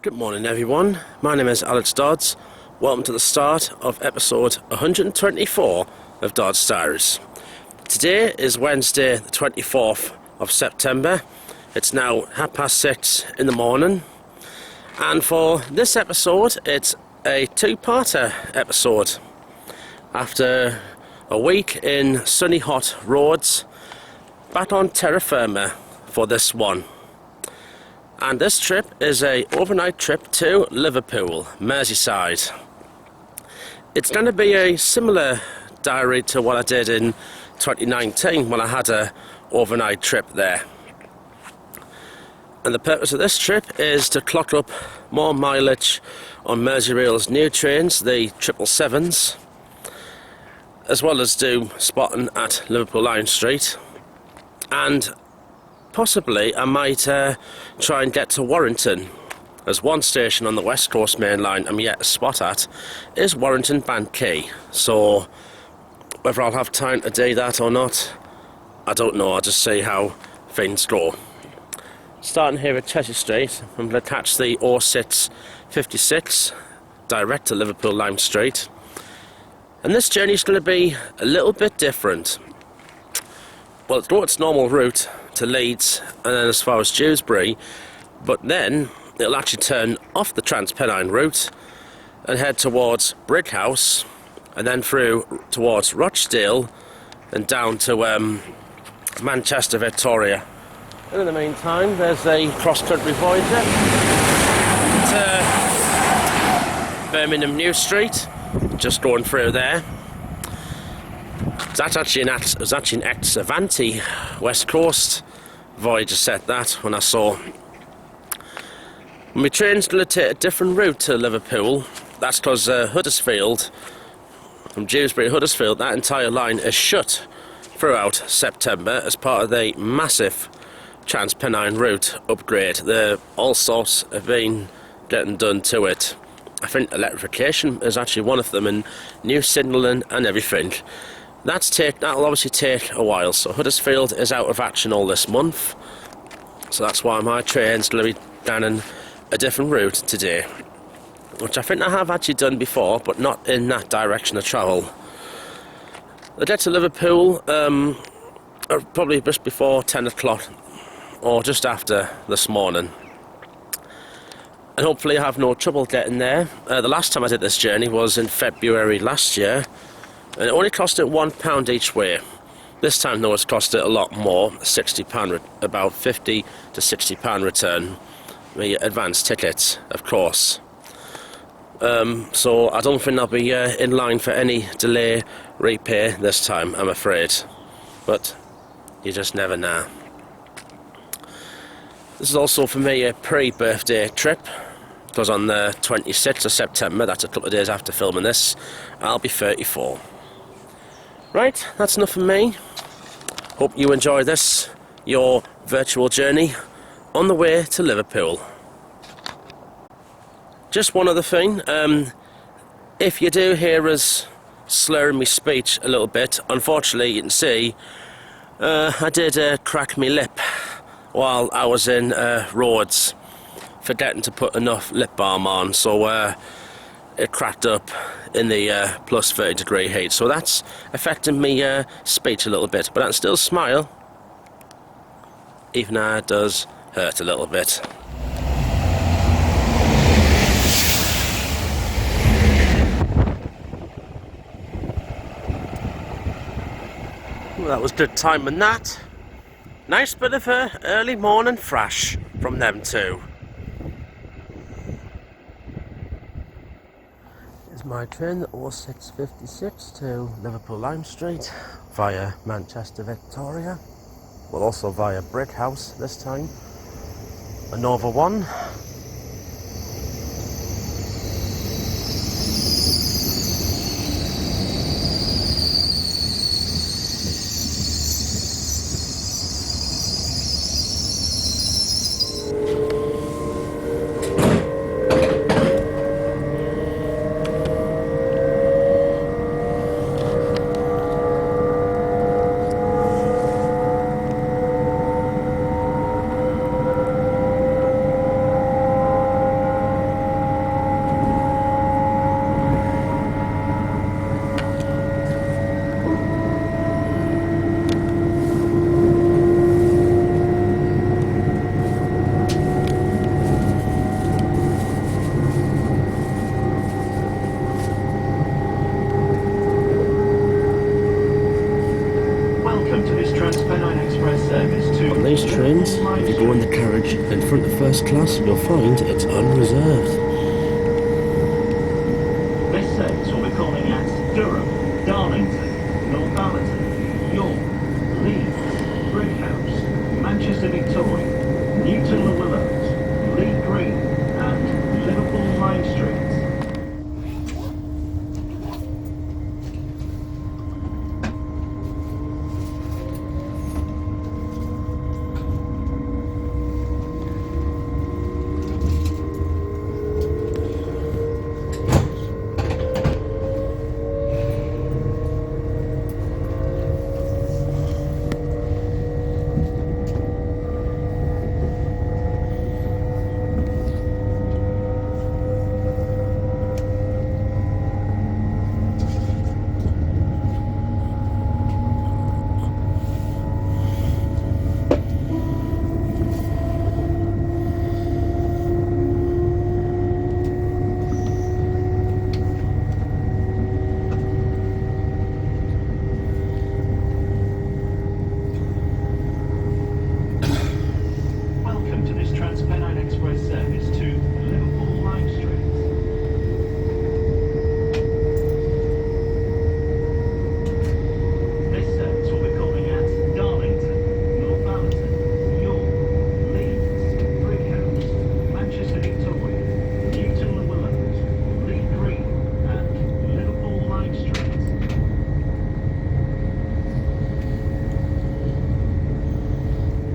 Good morning everyone, my name is Alex Dodds. Welcome to the start of episode 124 of Dodds Diaries. Today is Wednesday the 24th of September. It's now 6:30 in the morning, and for this episode it's a two-parter episode. After a week in sunny hot roads, back on terra firma for this one. And this trip is a overnight trip to Liverpool, Merseyside. It's going to be a similar diary to what I did in 2019 when I had a overnight trip there. And the purpose of this trip is to clock up more mileage on Merseyrail's new trains, the 777s, as well as do spotting at Liverpool Lime Street. And possibly I might try and get to Warrington. There's one station on the West Coast main line I'm yet to spot at is Warrington Bank Quay. So whether I'll have time to do that or not, I don't know. I'll just see how things go. Starting here at Cheshire Street, I'm going to catch the 0656 direct to Liverpool Lime Street. And this journey is going to be a little bit different. Well, it's got its normal route to Leeds and then as far as Dewsbury, but then it'll actually turn off the Transpennine route and head towards Brighouse and then through towards Rochdale and down to Manchester, Victoria. And in the meantime, there's a cross-country Voyager to Birmingham New Street, just going through there. That's actually an ex-Avanti West Coast Voyager set that when I saw. My train's going to take a different route to Liverpool. That's because Huddersfield, from Dewsbury to Huddersfield, that entire line is shut throughout September as part of the massive Transpennine route upgrade. All sorts have been getting done to it. I think electrification is actually one of them, and new signalling and everything. That'll obviously take a while, so Huddersfield is out of action all this month, so that's why my train's going to be down in a different route today, which I think I have actually done before, but not in that direction of travel. I get to Liverpool probably just before 10 o'clock or just after this morning, and hopefully I have no trouble getting there. The last time I did this journey was in February last year, and it only cost it £1 each way. This time though it's cost it a lot more, £60, about £50 to £60 return. The advance tickets, of course. So I don't think I'll be in line for any delay repay this time, I'm afraid. But you just never know. This is also for me a pre-birthday trip, because on the 26th of September, that's a couple of days after filming this, I'll be 34. Right, that's enough from me. Hope you enjoy this, your virtual journey on the way to Liverpool. Just one other thing, if you do hear us slurring my speech a little bit, unfortunately you can see I did crack my lip while I was in Rhodes, forgetting to put enough lip balm on, so it cracked up in the plus 30 degree heat, so that's affecting me speech a little bit, but I can still smile, even though it does hurt a little bit. Well, that was good timing that. Nice bit of a early morning thrash from them two. Here's my train, 0656 to Liverpool Lime Street via Manchester, Victoria. Well, also via Brighouse this time. A Nova 1. If you go in the carriage in front of first class, you'll find it's unreserved. This service will be calling at Durham, Darlington, Northallerton, York, Leeds, Brighouse, Manchester Victoria, Newton Le Willows, Lee Green and Liverpool Lime Street.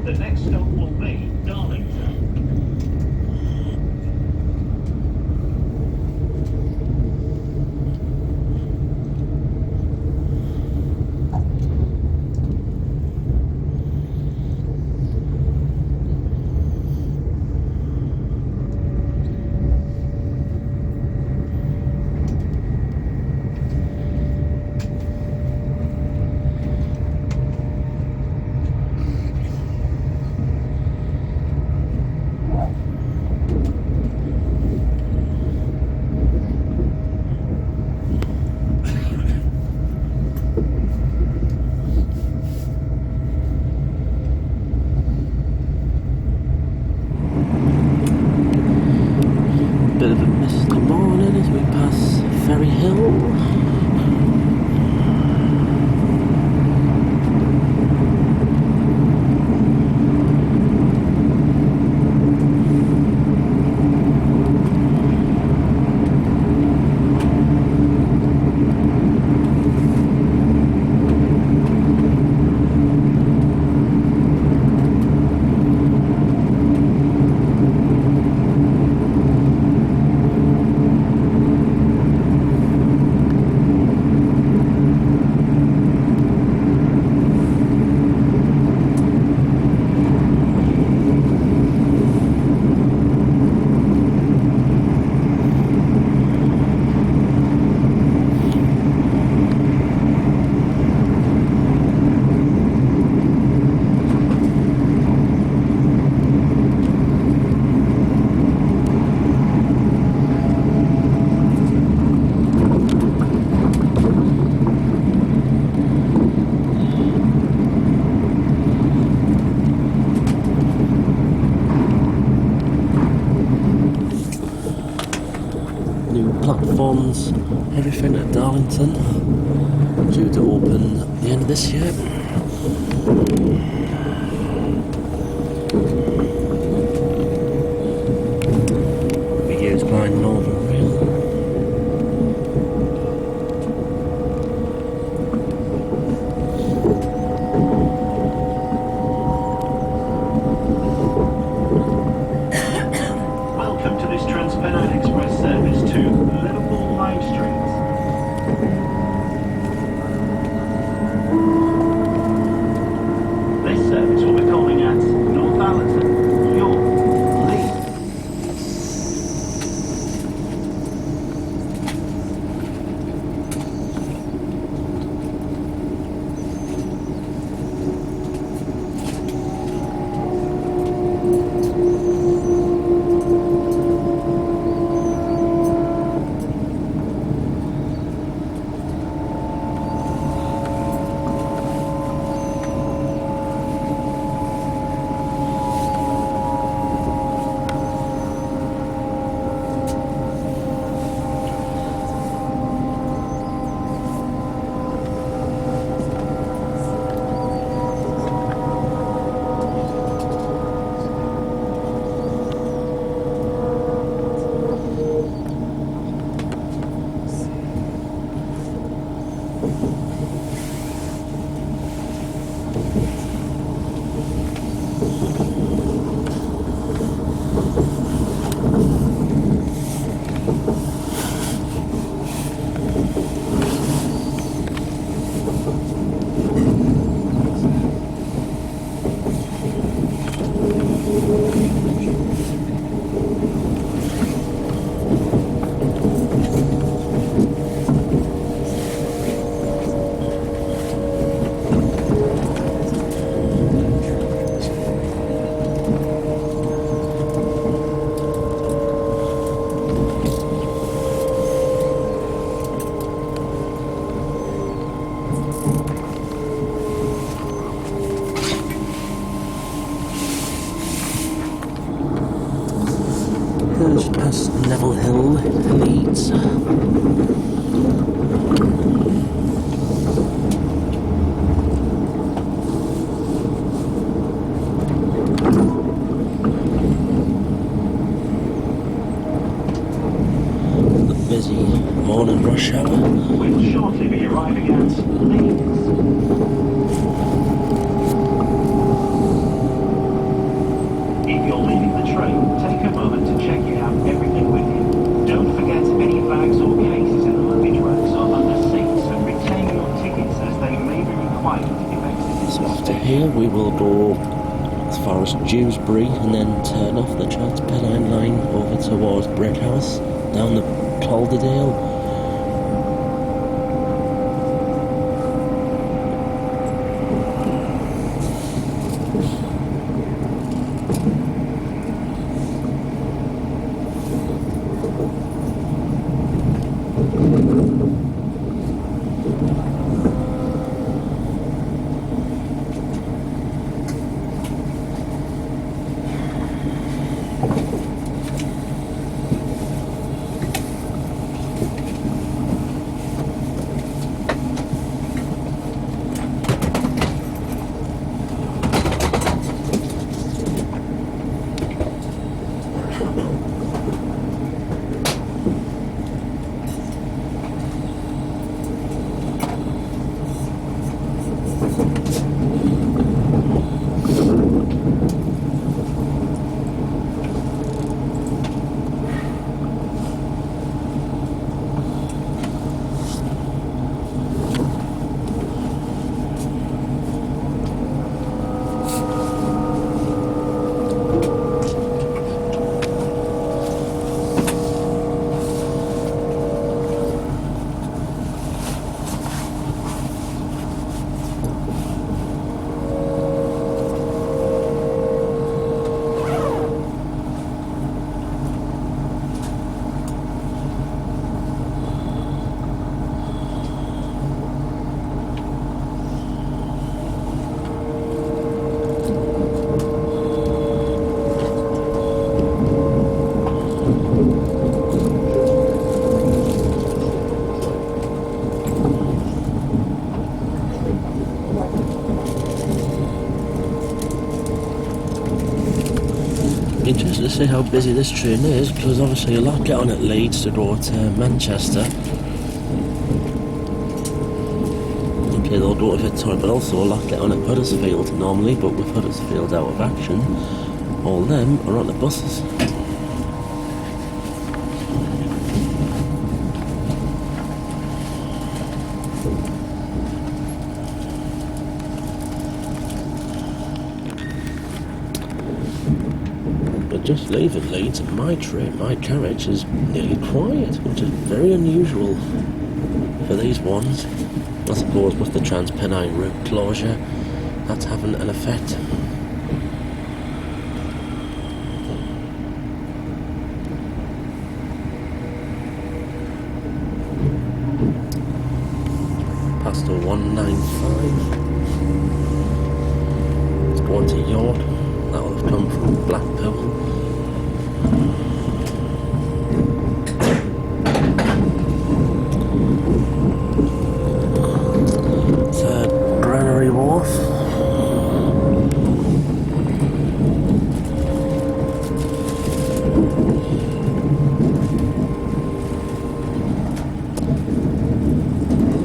The next stop will be Darlington. Bit of a misty morning as we pass Ferry Hill. New platforms, everything at Darlington, due to open at the end of this year. Be used by Northern Rail. Welcome to this Trans-Pennine Express service to Liverpool Lime Street. This service will be calling at Northallerton, Just past Neville Hill, Leeds. The busy morning rush hour. We'll shortly be arriving at Leeds. If you're leaving the train, take a moment to check you have everything with you. Don't forget any bags or cases in the luggage racks or under seats, and retain your tickets as they may be required if exiting So the after station. here we will go as far as Dewsbury and then turn off the Transpennine line over towards Brickhouse, down the Calderdale. Interested to see how busy this train is, because obviously a lot get on at Leeds to go to Manchester. Okay, they'll go to Victoria, but also a lot get on at Huddersfield normally, but with Huddersfield out of action, all them are on the buses. Just leaving Leeds and my carriage is nearly quiet, which is very unusual for these ones. I suppose with the Transpennine route closure, that's having an effect. Past the 195. It's going to York. That will have come from Blackpool. Granary Wharf.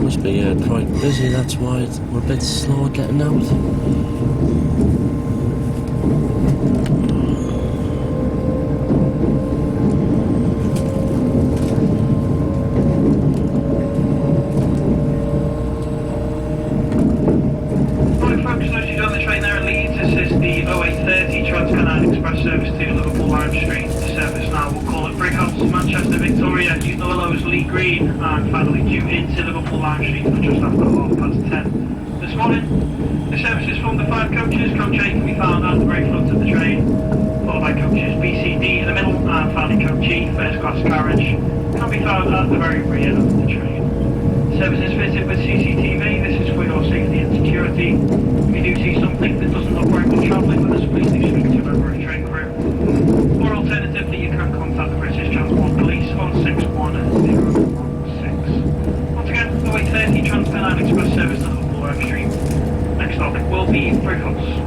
Must be quite busy, that's why we're a bit slow getting out. Service to Liverpool Lime Street. The service now will call at Brickhouse, Manchester, Victoria, Newton Willows, Lee Green, and finally due into Liverpool Lime Street for just after 10:30 this morning. The service is from the 5 coaches. Coach A can be found at the very front of the train, followed by coaches B, C, D in the middle, and finally coach G, first class carriage, can be found at the very rear of the train. The service is fitted with CCTV. This is for your safety and security. If you do see something that doesn't look right when travelling with us, please do speak to a member of train crew. Or alternatively, you can contact the British Transport Police on 61016. Once again, the 8:30 Transpennine Express service to Liverpool Lime Street. Next stop will be Brickhouse.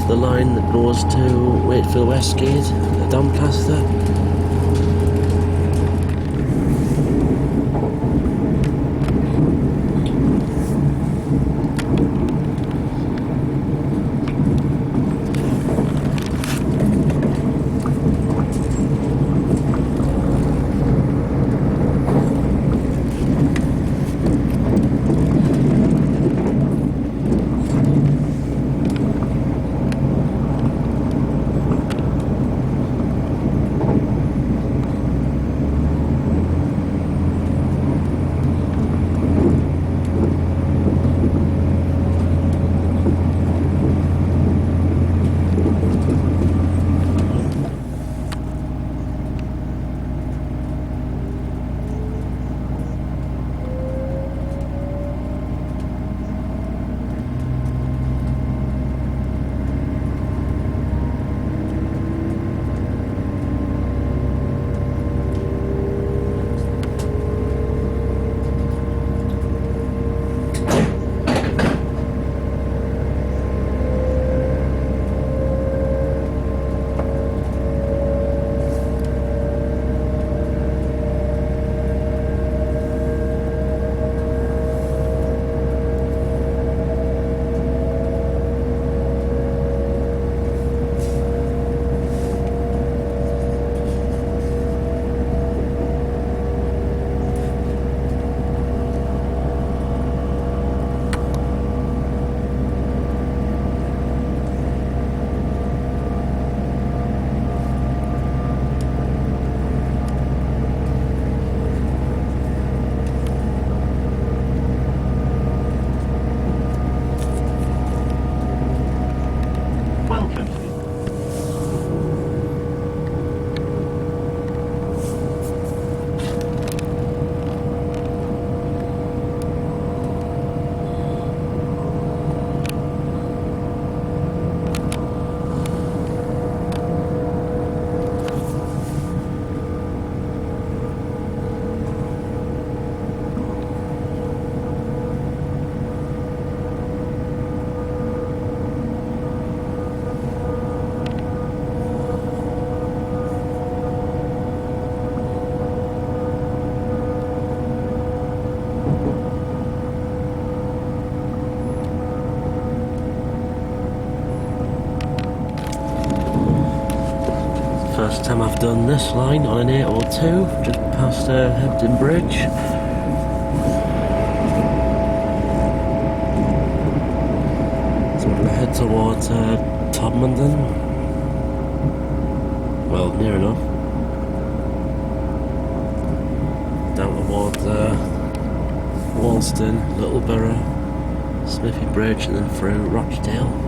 The line that goes to Wakefield Westgate, Doncaster. First time I've done this line on an 802, just past Hebden Bridge. So we're going to head towards Todmorden. Well, near enough. Down towards Walston, Littleborough, Smithy Bridge, and then through Rochdale.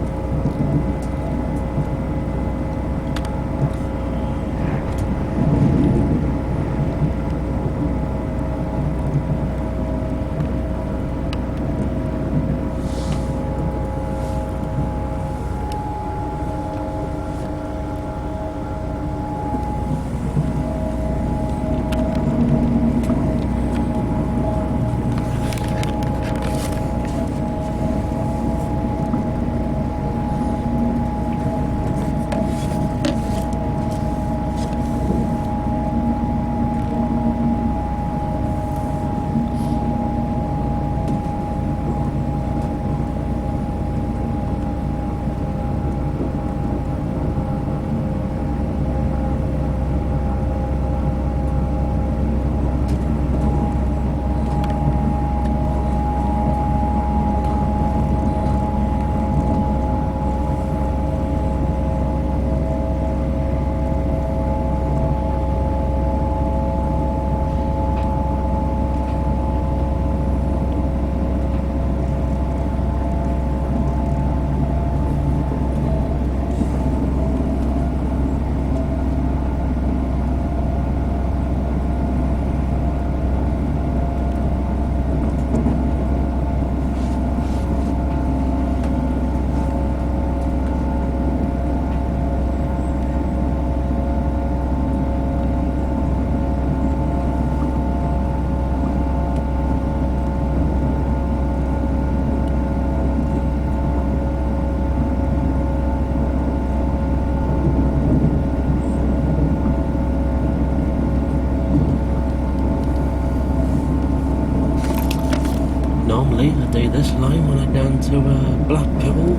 Normally I do this line when I go down to Blackpool.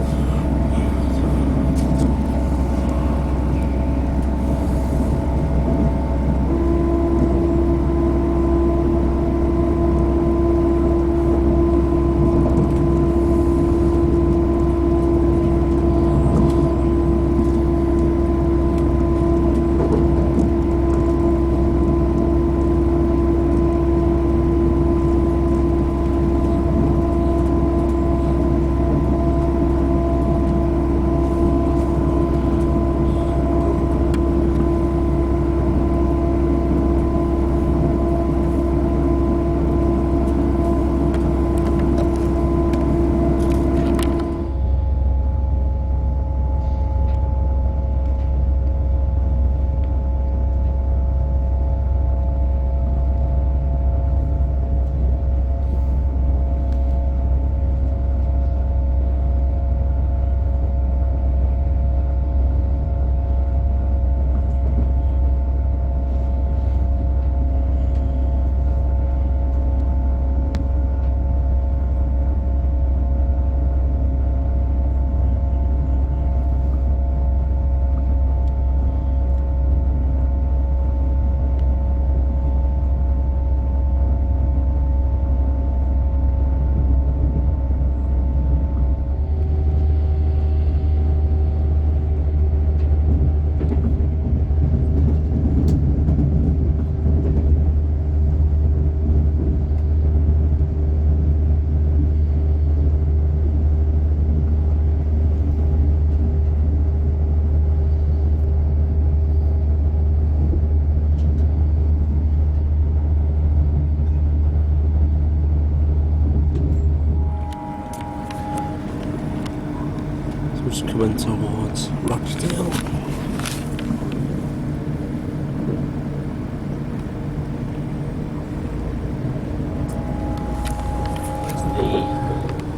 Just coming towards Rochdale.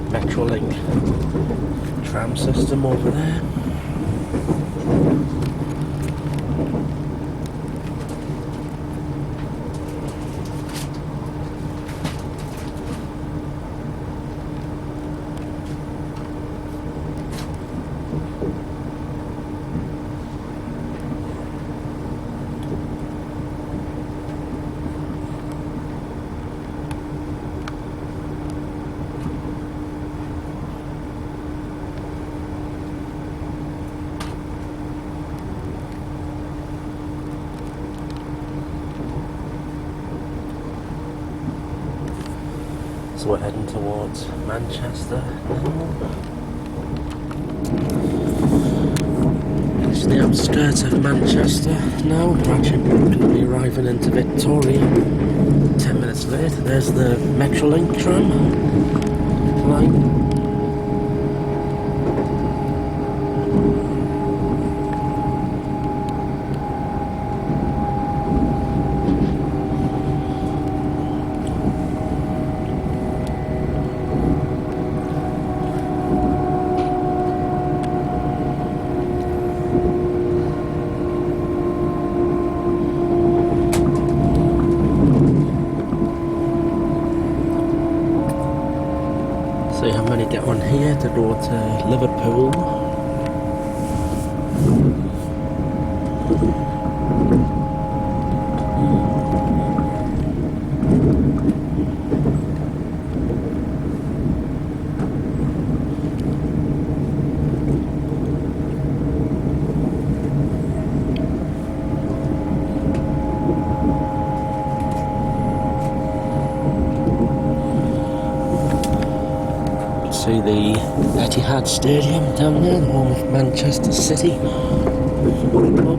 The Metrolink tram system over there. So we're heading towards Manchester now. It's the outskirts of Manchester now. We're actually going to be arriving into Victoria 10 minutes later. There's the Metrolink tram line. See how many get on here to go to Liverpool. See the Etihad Stadium down there, the home of Manchester City Football Club.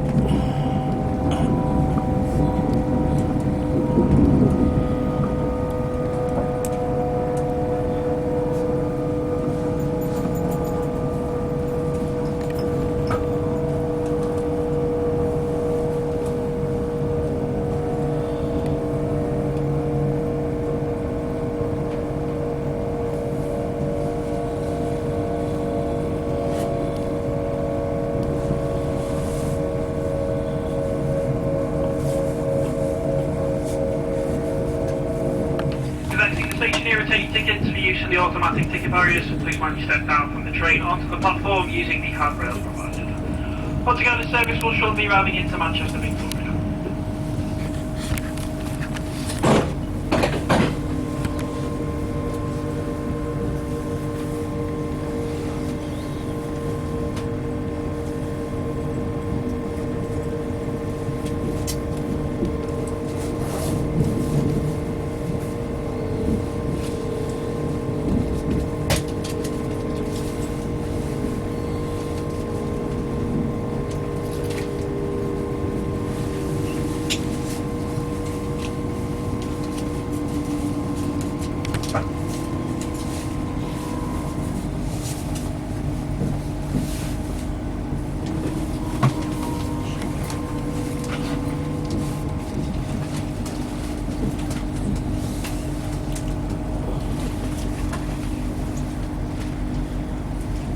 Take tickets for use of the automatic ticket barriers. Please mind you step down from the train onto the platform using the handrails provided. Once again, the service will shortly be arriving into Manchester Victoria.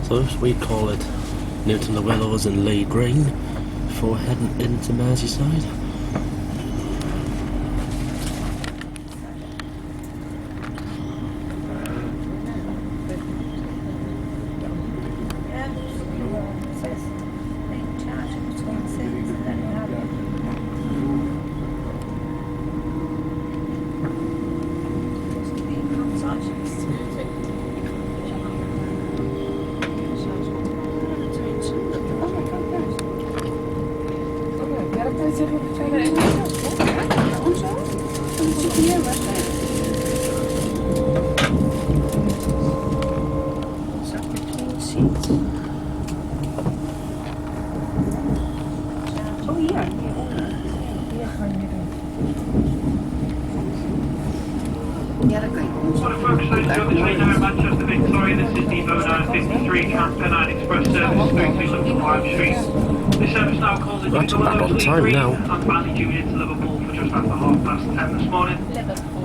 So we call it Newton the Willows and Lee Green before heading into Merseyside. Manchester Victoria, this is the 0953 Trans-Pennine Express service through to Liverpool Lime Street. This service now calls it That's back on time now. And finally due into Liverpool for just after 10:30 this morning.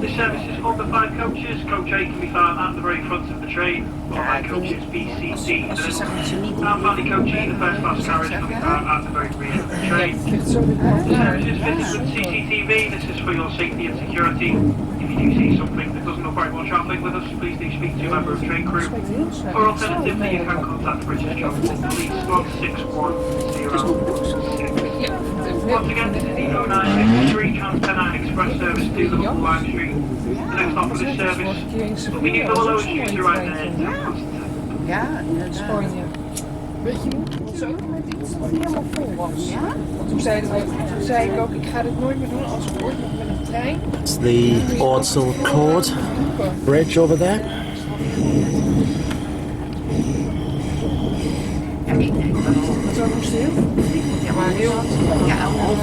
This service is formed of 5 coaches. Coach A can be found at the very front of the train, followed by coaches B, C, D in the middle. And finally coach E, the first class carriage, can be found at the very rear of the train. The service is fitted with CCTV. This is for your safety and security. If you do see something that doesn't look right while travelling with us, please do speak to a member of train crew. Or alternatively, you can contact the British Travel Police 16106. Once again, this is the 0953 Trans-Pennine Express service to Liverpool Lime Street. The next stop for this service will be Liverpool Lime Street right there in 10 past 10. Ja, inderdaad. Weet je niet? hadden ze ook een moment iets dat helemaal vol was. Ja? Toen zei ik ook, ik ga dit nooit meer doen als ik ooit nog met een trein. It's the Ordsall Court Bridge over there. Ja, ik denk wel. Dat zou nog heel veel publiek. Ja, maar heel... Ja,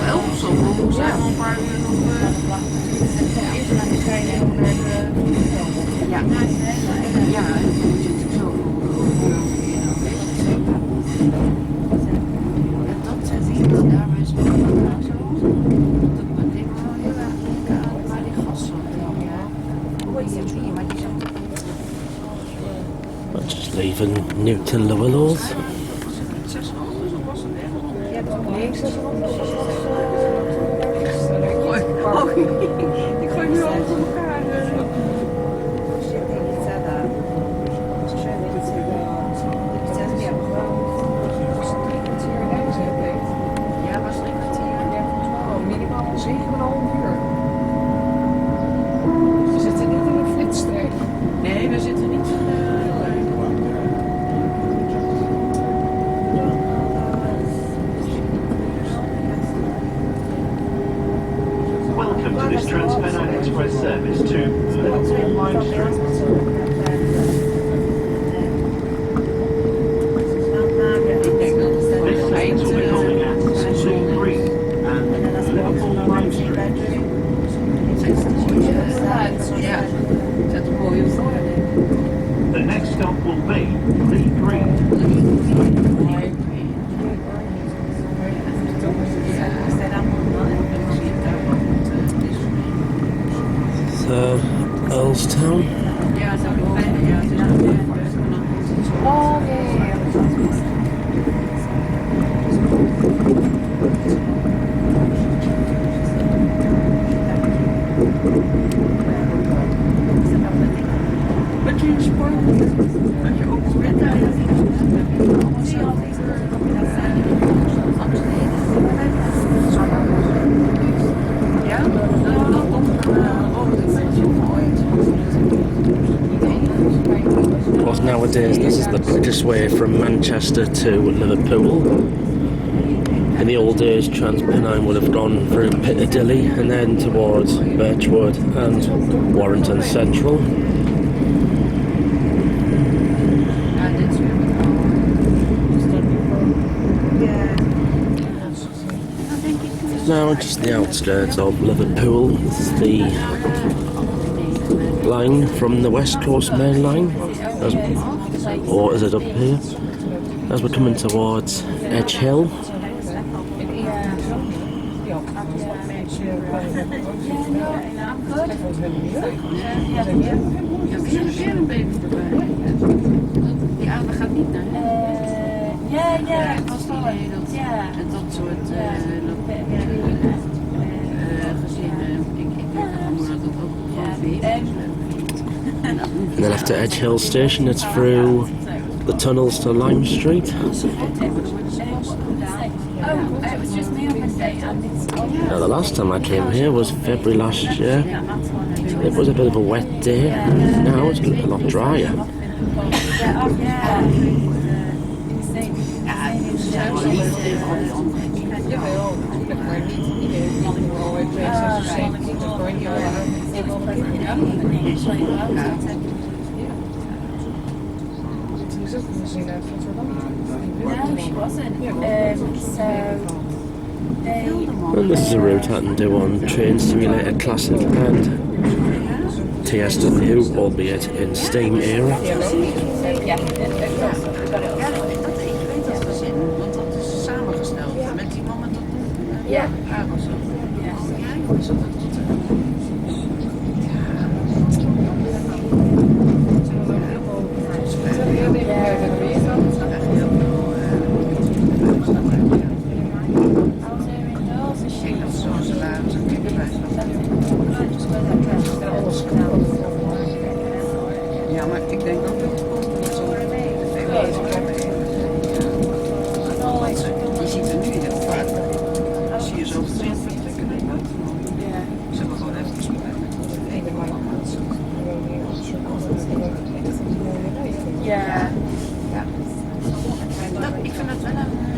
11 of zo. We zijn al een paar uur nog... Eerst naar de trein en naar de... Ja. Ja, en dan moet je natuurlijk zo en dat zet hier dan daar is het zo. Dat ik wel heel erg denken aan waar die gas zat. Ja. Hoe is het hier? Maar die zat... Just leaving Newton Llewellyn. Ik gooi nu alles door elkaar. Ja, was 3 kwartier. Ja, minimaal 7,5 uur. We zitten niet in een flitsstreek. Nee, we zitten niet in Welcome to this Transpennine Express service to Liverpool Lime Street. This service will be calling at Lee Green and Liverpool Lime Street. Ja, dat hoor je voor. The next stop will be Lee Green. Earlstown. Ja, dat hoor je. Oh, ja. Wat je in sport dat je ook bent daar. Ja? Because nowadays this is the quickest way from Manchester to Liverpool. In the old days, Transpennine would have gone through Piccadilly and then towards Birchwood and Warrington Central. Now just the outskirts of Liverpool. This is the line from the West Coast Main Line, or is it up here? As we're coming towards Edge Hill. Ja, we gaan niet naar ja, ik was al dat soort gezinnen. Ik denk dat dat ook gewoon And then after Edge Hill Station, it's through the tunnels to Lime Street. Now, the last time I came here was February last year. It was a bit of a wet day. Now it's a lot drier. And this is a route I can do on Train Simulator Classic and TSW, albeit in Steam era. Ja, maar ik denk ook dat het zo je ziet er nu heel vaak. Zie je zo vertrekken. Ze hebben gewoon even gesproken. Ja. Ik vind het wel een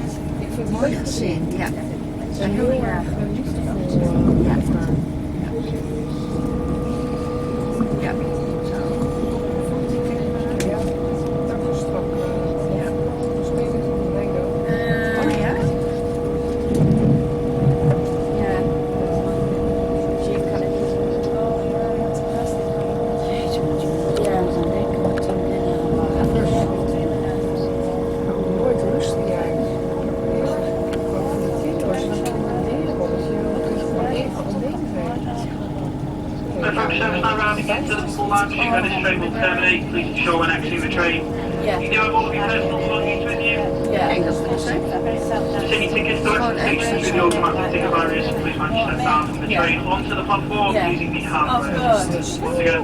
service now rounding into Liverpool Lime Street where this train will terminate. Please ensure when exiting the train. Yeah. You do have all of your personal belongings with you. Yeah, I think that's what I'm saying. City tickets, direct stations with the automatic ticket barriers. Please manage to step down from the train onto the platform using the handrails. Once again,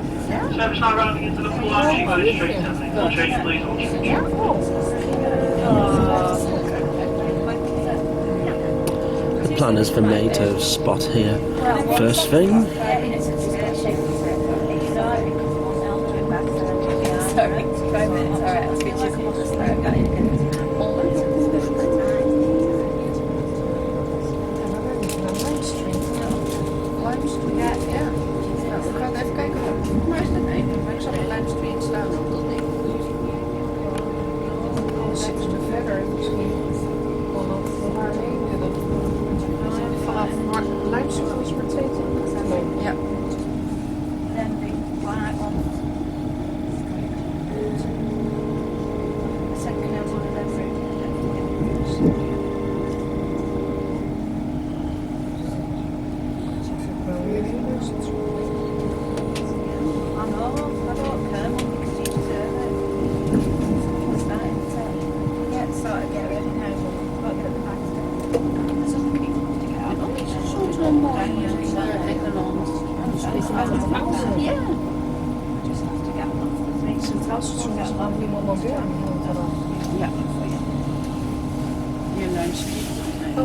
service now rounding into Liverpool Lime Street where this train terminates. All change please, all change. The planners for me to spot here. First thing. Sorry, 5 minutes. Alright, I'll speak to you. Lime Street, ja. We gaan even kijken. Maar is dat nee? Maar ik zag op Lime Street staan op dat ding. Seks te verder misschien. Gewoon op haar heen. Vanaf Lime Street is maar 2 kilometer. Ja. Ja. Hier Lime Street. Oh.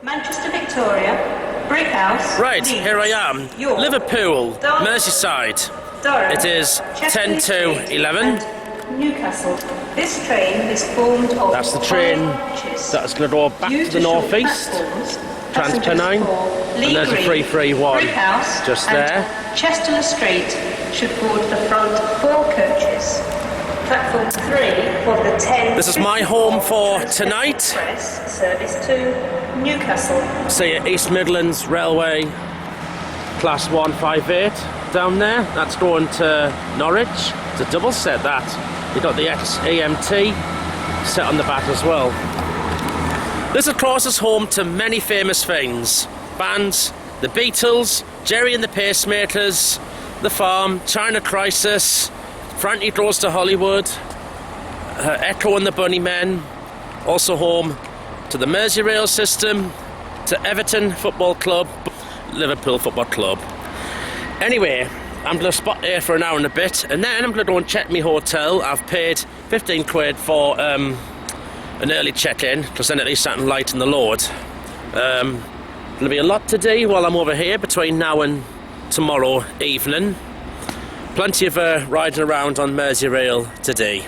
Manchester, Victoria, Brickhouse. Right, Leeds, here I am. York, Liverpool, Dodds, Merseyside. Durham, It is Chester 10 to Street 11. and Newcastle. This train is formed of That's the train that's going to go back to the northeast. Transpennine. And there's a 331 just there. Chester Street should board the front 4 coaches. Platform 3 of the 10. This is my home for tonight. Express service to Newcastle. See you, East Midlands Railway, Class 158 down there. That's going to Norwich. It's a double set that. You've got the XEMT set on the back as well. This of course is home to many famous things. Bands, the Beatles, Jerry and the Pacemakers, The Farm, China Crisis, Frankie Goes to Hollywood, Echo and the Bunnymen. Also home to the Merseyrail system, to Everton Football Club, Liverpool Football Club. Anyway, I'm going to spot here for an hour and a bit, and then I'm going to go and check my hotel. I've paid 15 quid for an early check-in, because then at least I can lighten the load. Going to be a lot to do while I'm over here between now and tomorrow evening. Plenty of riding around on Merseyrail today.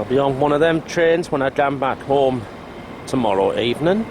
be on one of them trains when I come back home tomorrow evening.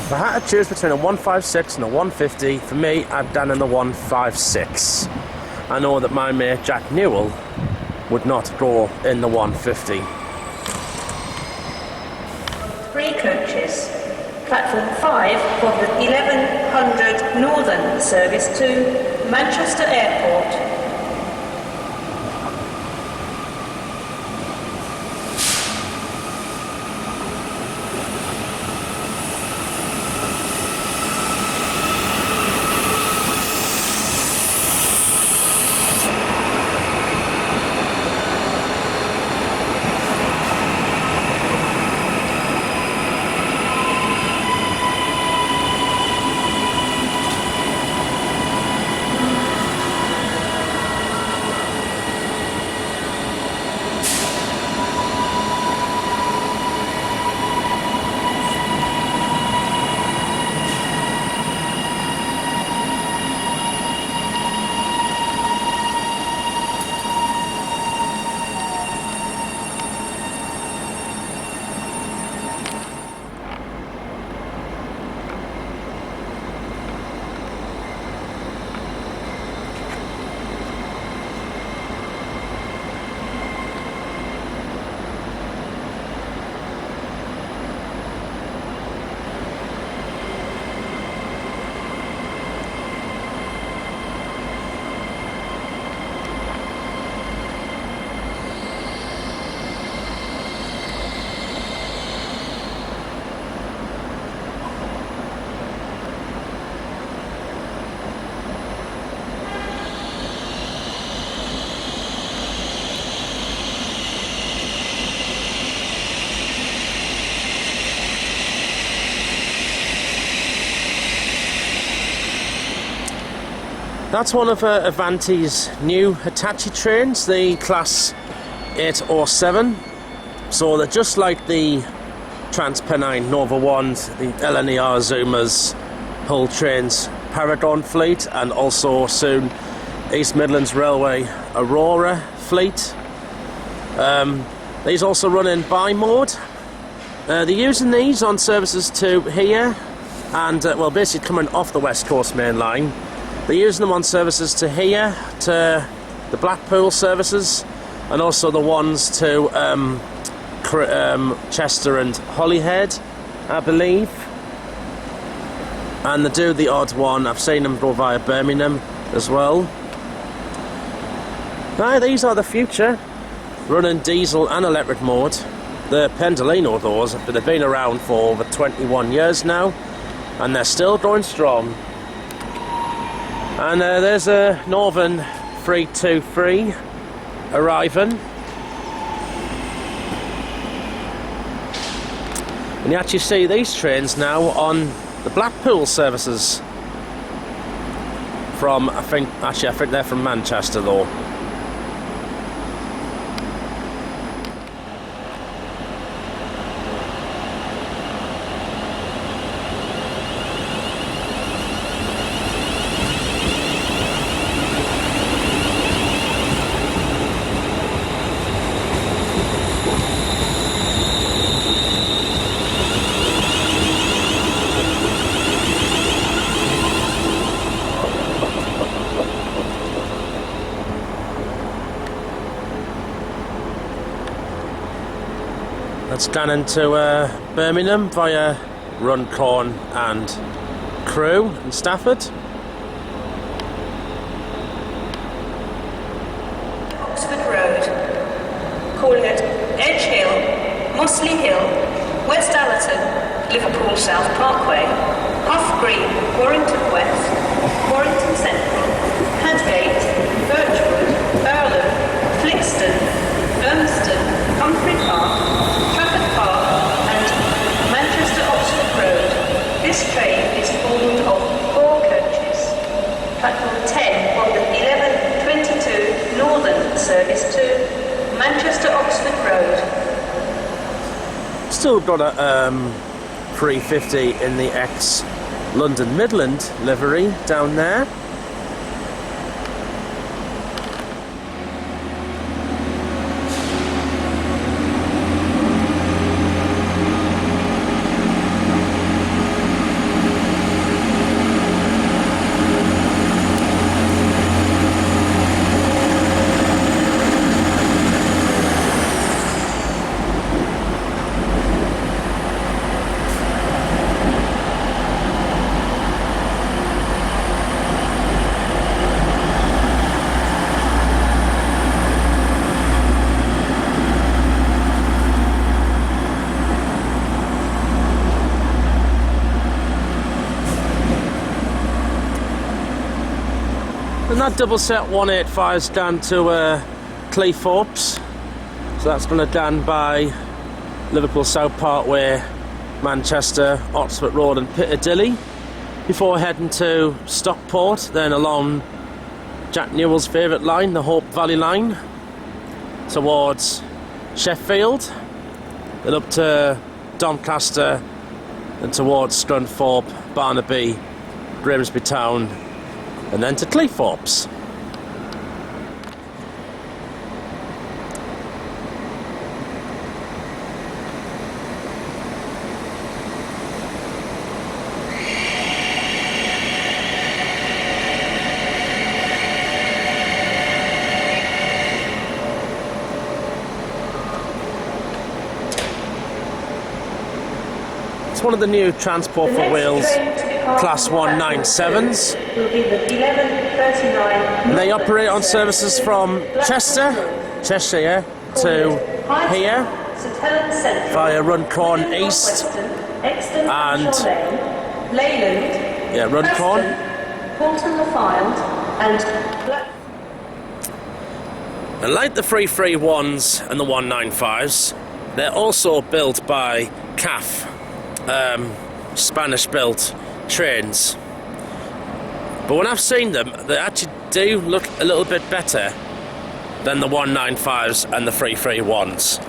If I had to choose between a 156 and a 150, for me, I've done in the 156. I know that my mate Jack Newell would not go in the 150. 3 coaches. Platform 5 of the 1100 Northern service to Manchester Airport. That's one of Avanti's new Hitachi trains, the Class 807. So they're just like the TransPennine Nova 1s, the LNER Zoomers, Hull Trains Paragon fleet, and also soon East Midlands Railway Aurora fleet. These also run in buy mode. They're using these on services to here and, well, basically coming off the West Coast Main Line. They're using them on services to here, to the Blackpool services, and also the ones to Chester and Holyhead, I believe. And they do the odd one. I've seen them go via Birmingham as well. Now, these are the future, running diesel and electric mode. The Pendolino, those, they've been around for over 21 years now, and they're still going strong. And there's a Northern 323 arriving. And you actually see these trains now on the Blackpool services from, I think they're from Manchester though. That's gone into Birmingham via Runcorn and Crewe and Stafford. Oxford Road, calling at Edge Hill, Mossley Hill, West Allerton, Liverpool South Parkway, Hough Green, Warrington West, Warrington Central, Hadgate, Birchwood, Earlham, Flixton, Urmston, Humphrey Park, Trafford Park and Manchester Oxford Road. This train is formed of 4 coaches. Platform 10 of the 11:22 Northern service to Manchester Oxford Road. Still got a 350 in the ex-London Midland livery down there. And that double set 185's down to Cleethorpes, so that's going to down by Liverpool South Parkway, Manchester, Oxford Road and Piccadilly, before heading to Stockport, then along Jack Newell's favourite line, the Hope Valley line, towards Sheffield, then up to Doncaster and towards Scunthorpe, Barnaby, Grimsby Town, and then to Cleethorpes. It's one of the new Transport for Wales Class 197s. And they operate on services from Chester, yeah, to here via Runcorn East and yeah, Runcorn. And like the 331s and the 195s, they're also built by CAF, Spanish-built trains. But when I've seen them, they actually do look a little bit better than the 195s and the 331s.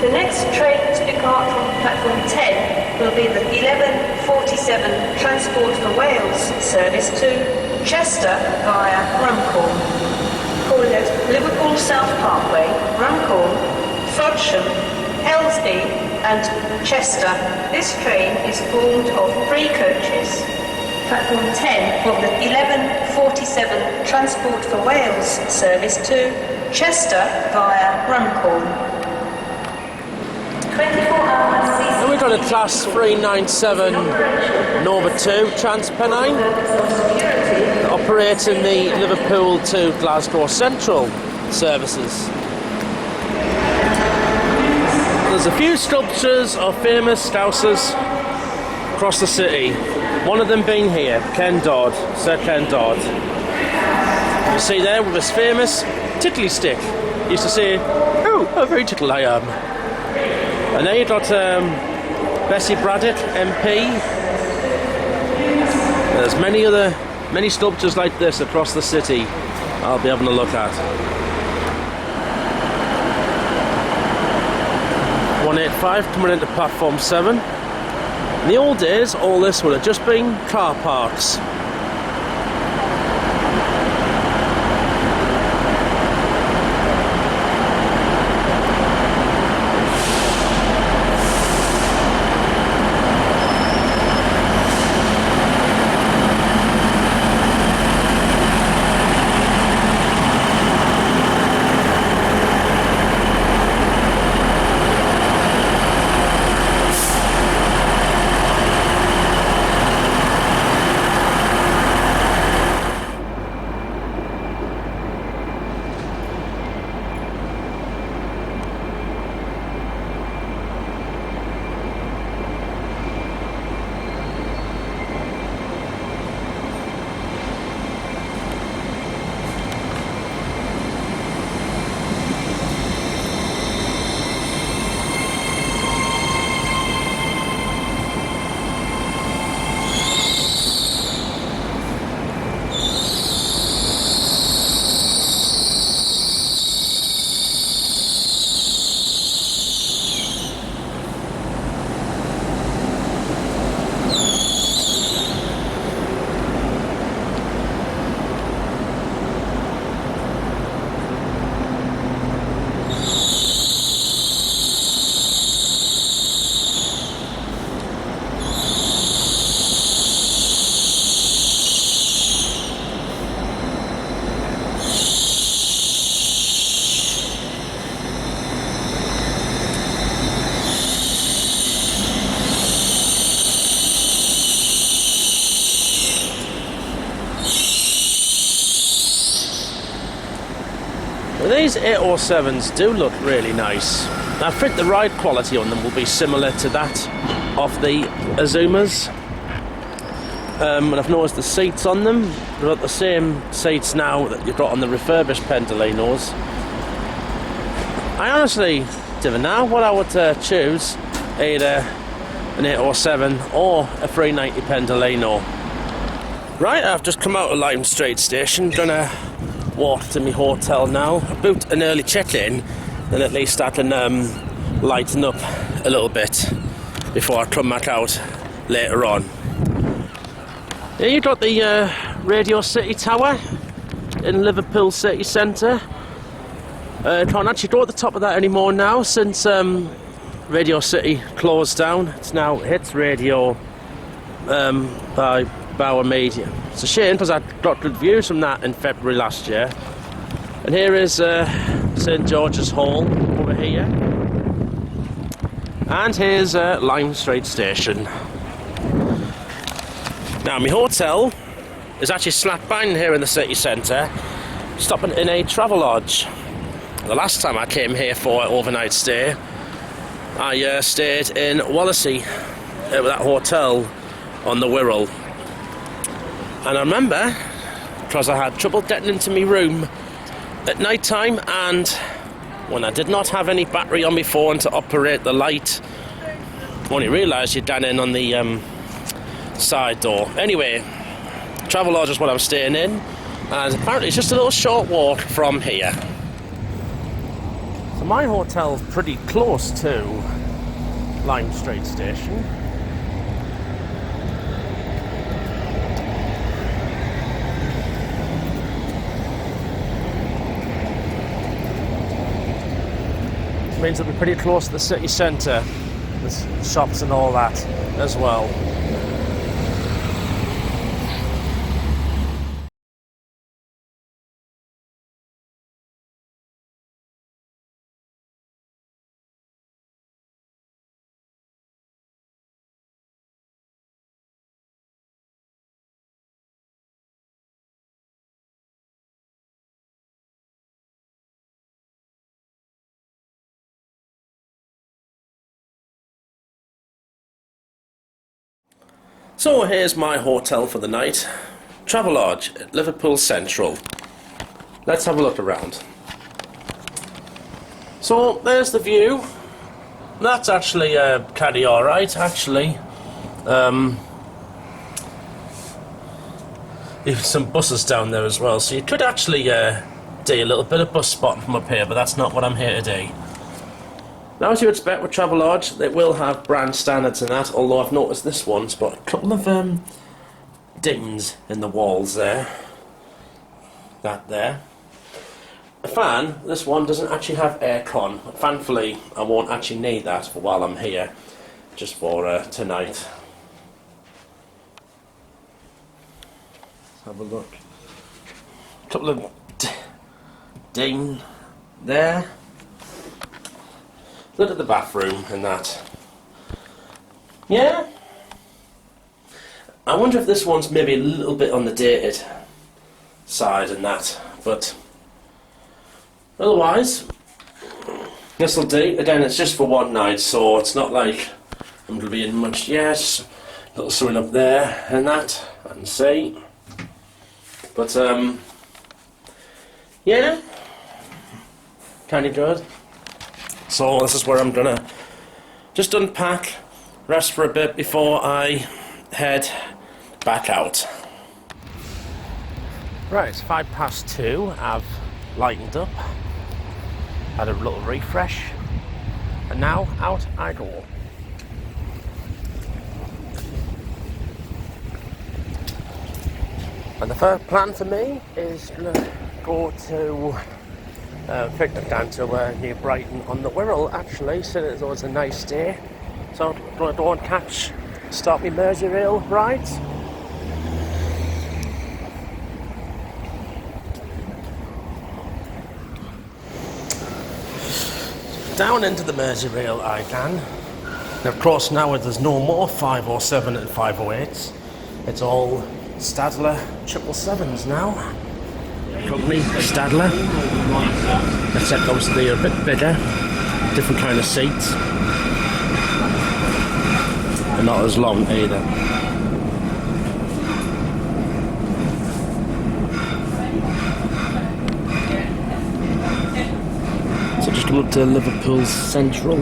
The next train to depart from platform 10 will be the 11:47 Transport for Wales service to Chester via Runcorn. Calling at Liverpool South Parkway, Runcorn, Frodsham, Helsby and Chester. This train is formed of 3 coaches. Platform 10 of the 11:47 Transport for Wales service to Chester via Runcorn. 24 hours. And we've got a Class 397 Nova 2 Transpennine operating the Liverpool to Glasgow Central services. There's a few sculptures of famous Scousers across the city. One of them being here, Ken Dodd, Sir Ken Dodd. You see there with his famous tickly stick. He used to say, "Oh, how very tickle I am." And there you've got Bessie Braddock, MP. There's many other many sculptures like this across the city I'll be having a look at. 185 coming into platform 7. In the old days, all this would have just been car parks. These 807s do look really nice. I think the ride quality on them will be similar to that of the Azumas. And I've noticed the seats on them, they've got the same seats now that you've got on the refurbished Pendolinos. I honestly don't know what I would choose, either an 807 or a 390 Pendolino. Right, I've just come out of Lime Street station, gonna walk to my hotel now. I booked an early check-in, then at least I can lighten up a little bit before I come back out later on. Here you've got the Radio City Tower in Liverpool city centre. Can't actually go at the top of that anymore now since Radio City closed down. It's now Hits Radio by Bauer Media. It's a shame because I got good views from that in February last year. And here is St George's Hall over here. And here's Lime Street Station. Now my hotel is actually slap bang here in the city centre, stopping in a Travelodge. The last time I came here for an overnight stay, I stayed in Wallasey at that hotel on the Wirral. And I remember, because I had trouble getting into my room at night time, and when I did not have any battery on my phone to operate the light, I only realised you'd gone in on the side door. Anyway, Travelodge is what I'm staying in, and apparently it's just a little short walk from here. So my hotel's pretty close to Lime Street Station. Means it'll be pretty close to the city centre, with shops and all that as well. So here's my hotel for the night, Travelodge at Liverpool Central. Let's have a look around. So there's the view. That's actually kind of alright actually. The even some buses down there as well, so you could actually do a little bit of bus spotting from up here, but that's not what I'm here to do. Now, as you expect with Travelodge, they will have brand standards and that, although I've noticed this one's got a couple of dings in the walls there. That there. A fan, this one doesn't actually have aircon. Thankfully, I won't actually need that for while I'm here, just for tonight. Let's have a look. A couple of ding there. Look at the bathroom and that. Yeah. I wonder if this one's maybe a little bit on the dated side and that, but otherwise, this'll do. Again, it's just for one night, so it's not like I'm going to be in much. Yes, little something up there and that, and see. But yeah, kind of good. So this is where I'm gonna just unpack, rest for a bit before I head back out. Right, it's 2:05. I've lightened up, had a little refresh, and now out I go. And the first plan for me is to go to picnic down to New Brighton on the Wirral, actually, so it's always a nice day. So I'm going to go and start my Merseyrail ride. Down into the Merseyrail I can. And of course now there's no more 507 and 508s. It's all Stadler 777s now. Company Stadler. Except obviously they're a bit bigger, different kind of seats. And not as long either. So just come up to Liverpool Central.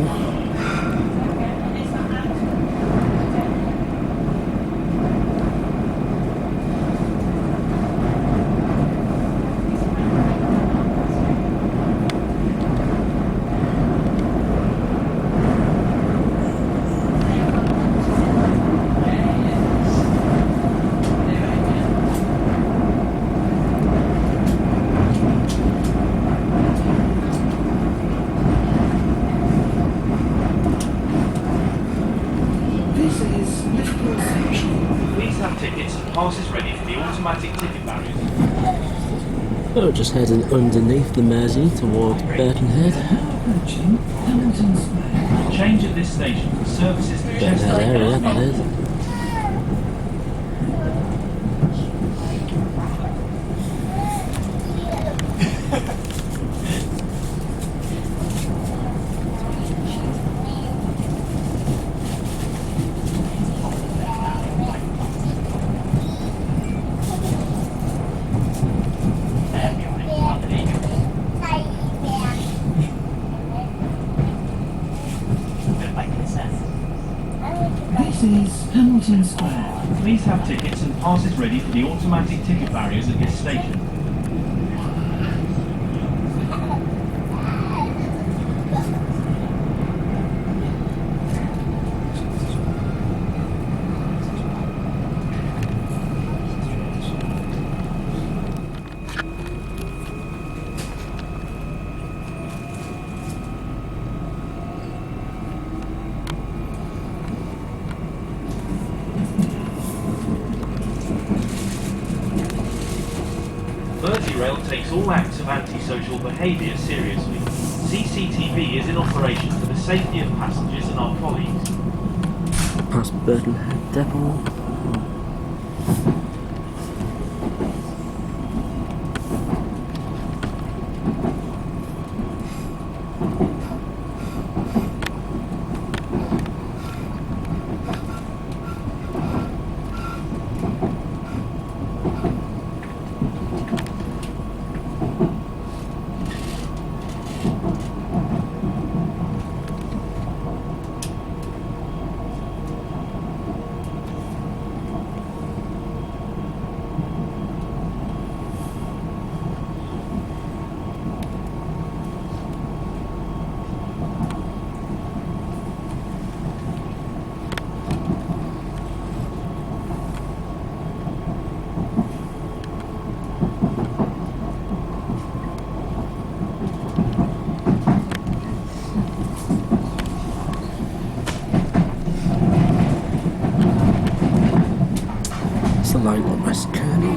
So just heading underneath the Mersey towards Birkenhead. Change at this station for services to Birkenhead area, that is. Please have tickets and passes ready for the automatic ticket barriers at this station. Merseyrail takes all acts of antisocial behaviour seriously. CCTV is in operation for the safety of passengers and our colleagues. Past Birkenhead Depot. line on West Kearney.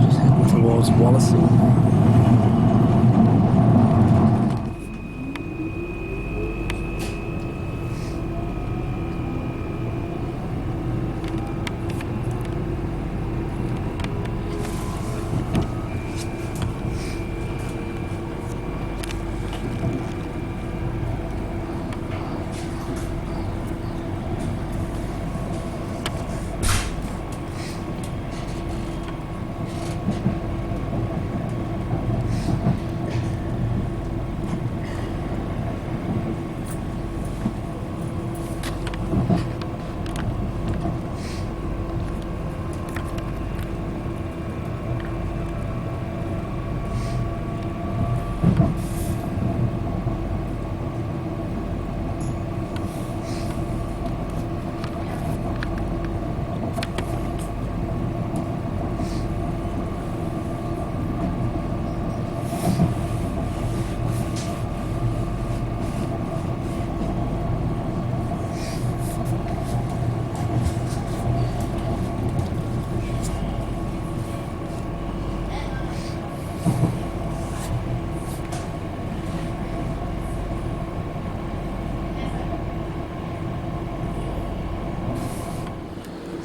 Just heading towards Wallasey.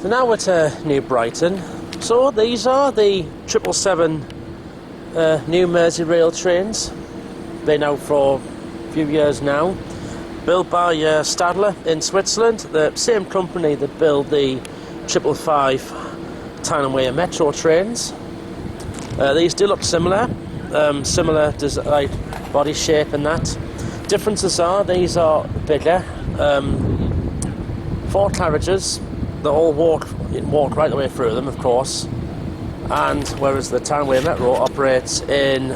So now we're at New Brighton. So these are the 777 New Merseyrail trains. Been out for a few years now. Built by Stadler in Switzerland, the same company that build the 555 Tyne and Wear metro trains. These do look similar, similar design, body shape and that. Differences are these are bigger, 4 carriages. They all walk right the way through them, of course, and whereas the Tyne and Wear Metro operates in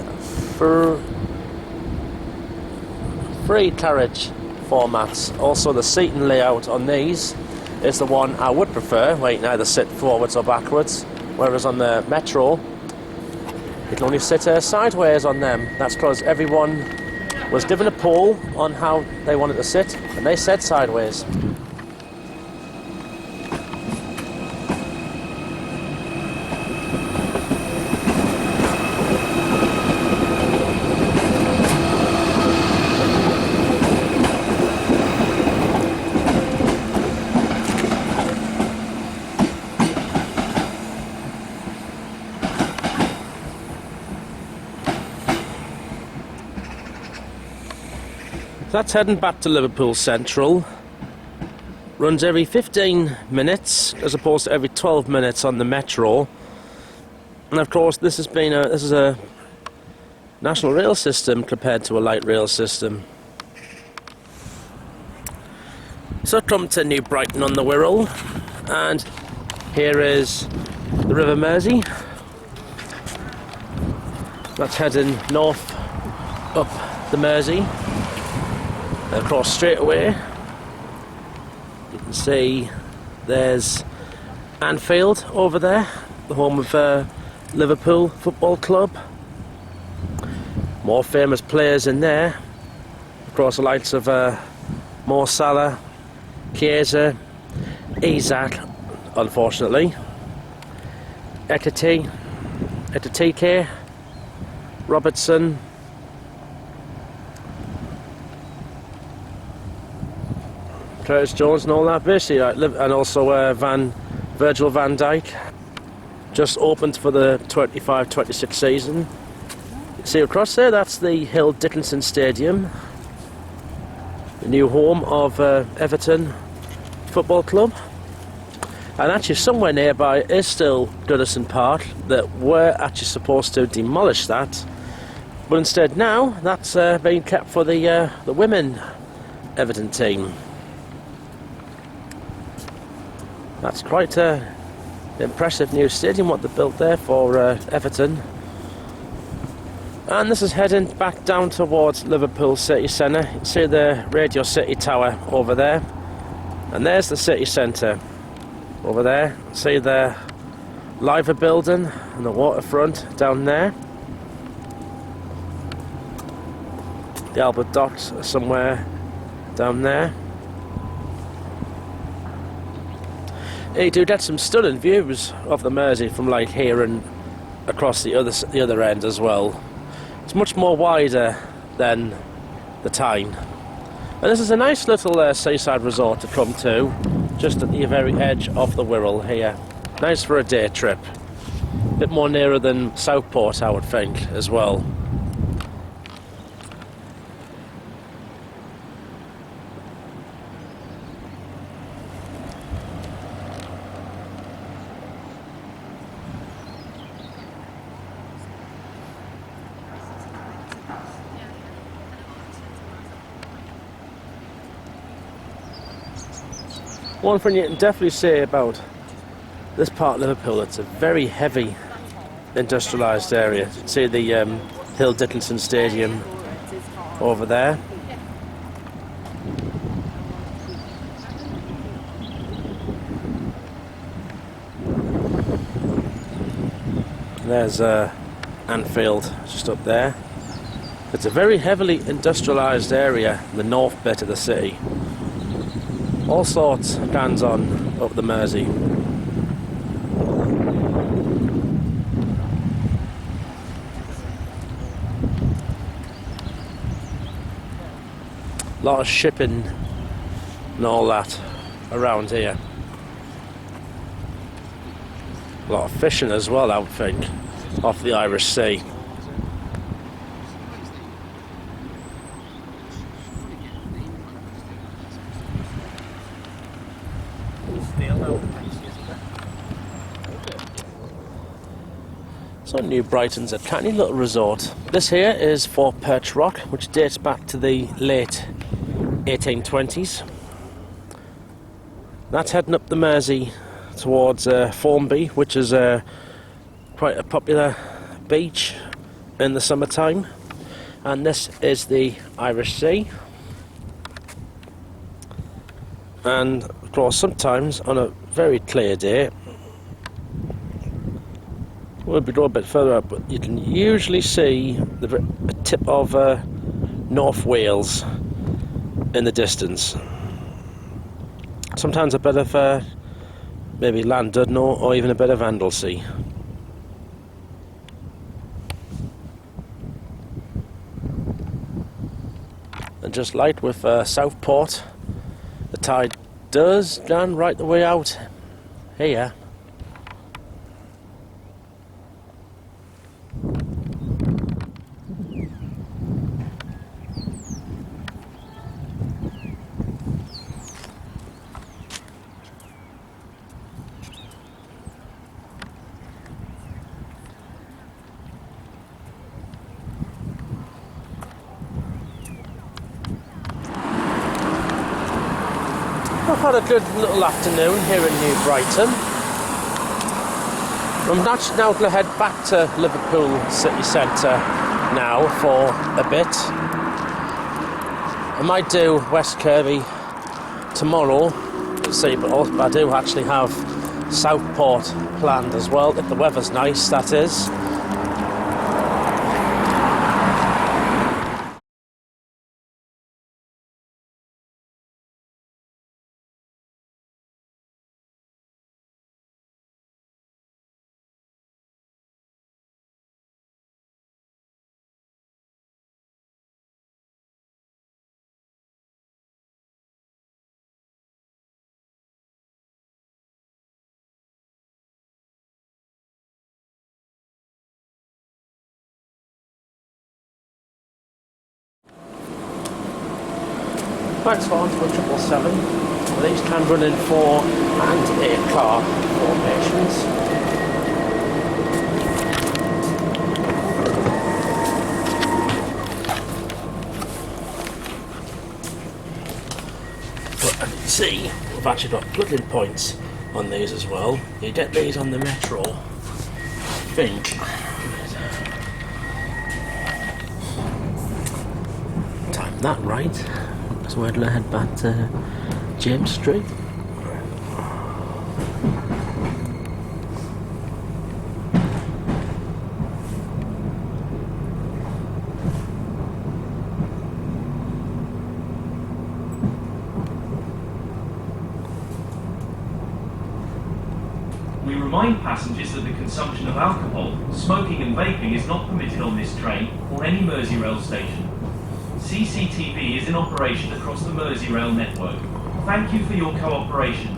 3 carriage formats. Also, the seating layout on these is the one I would prefer, where you can either sit forwards or backwards, whereas on the Metro you can only sit sideways on them. That's because everyone was given a poll on how they wanted to sit, and they said sideways. That's heading back to Liverpool Central. Runs every 15 minutes as opposed to every 12 minutes on the Metro. And of course this is a national rail system compared to a light rail system. So come to New Brighton on the Wirral, and here is the River Mersey. That's heading north up the Mersey. Across straight away, you can see there's Anfield over there, the home of Liverpool Football Club. More famous players in there, of course the likes of Mo Salah, Chiesa, Isak, unfortunately, Ekitike, Robertson, Curtis Jones and all that, basically, and also Virgil van Dijk. Just opened for the 25-26 season. See across there, that's the Hill Dickinson Stadium, the new home of Everton Football Club. And actually somewhere nearby is still Goodison Park, that were actually supposed to demolish that, but instead now that's being kept for the women Everton team. That's quite an impressive new stadium what they built there for Everton. And this is heading back down towards Liverpool city centre. You can see the Radio City Tower over there, and there's the city centre. over there. See the Liver building and the waterfront down there. The Albert Docks are somewhere down there. You do get some stunning views of the Mersey from like here and across the other end as well. It's much more wider than the Tyne. And this is a nice little seaside resort to come to, just at the very edge of the Wirral here. Nice for a day trip. A bit more nearer than Southport, I would think, as well. One thing you can definitely say about this part of Liverpool, it's a very heavy industrialised area. You can see the Hill Dickinson Stadium over there. There's Anfield just up there. It's a very heavily industrialised area in the north bit of the city. All sorts goes on up the Mersey. A lot of shipping and all that around here. A lot of fishing as well, I would think, off the Irish Sea. So New Brighton's a tiny little resort. This here is Fort Perch Rock, which dates back to the late 1820s. That's heading up the Mersey towards Formby, which is quite a popular beach in the summertime. And this is the Irish Sea. And of course, sometimes on a very clear day, we'll be going a bit further up, but you can usually see the tip of North Wales in the distance. Sometimes a bit of maybe Llandudno or even a bit of Anglesey. And just like with Southport, the tide does run right the way out here. I've had a good little afternoon here in New Brighton. I'm now going to head back to Liverpool city centre now for a bit. I might do West Kirby tomorrow, we'll see, but I do actually have Southport planned as well, if the weather's nice, that is. Thanks for 777. These can run in 4 and 8 car formations. But I can see we've actually got plug-in points on these as well. You get these on the Metro, I think. Time that right. So we're going to head back to James Street. remind passengers that the consumption of alcohol, smoking and vaping is not permitted on this train or any Merseyrail station. CCTV is in operation across the Merseyrail network. Thank you for your cooperation.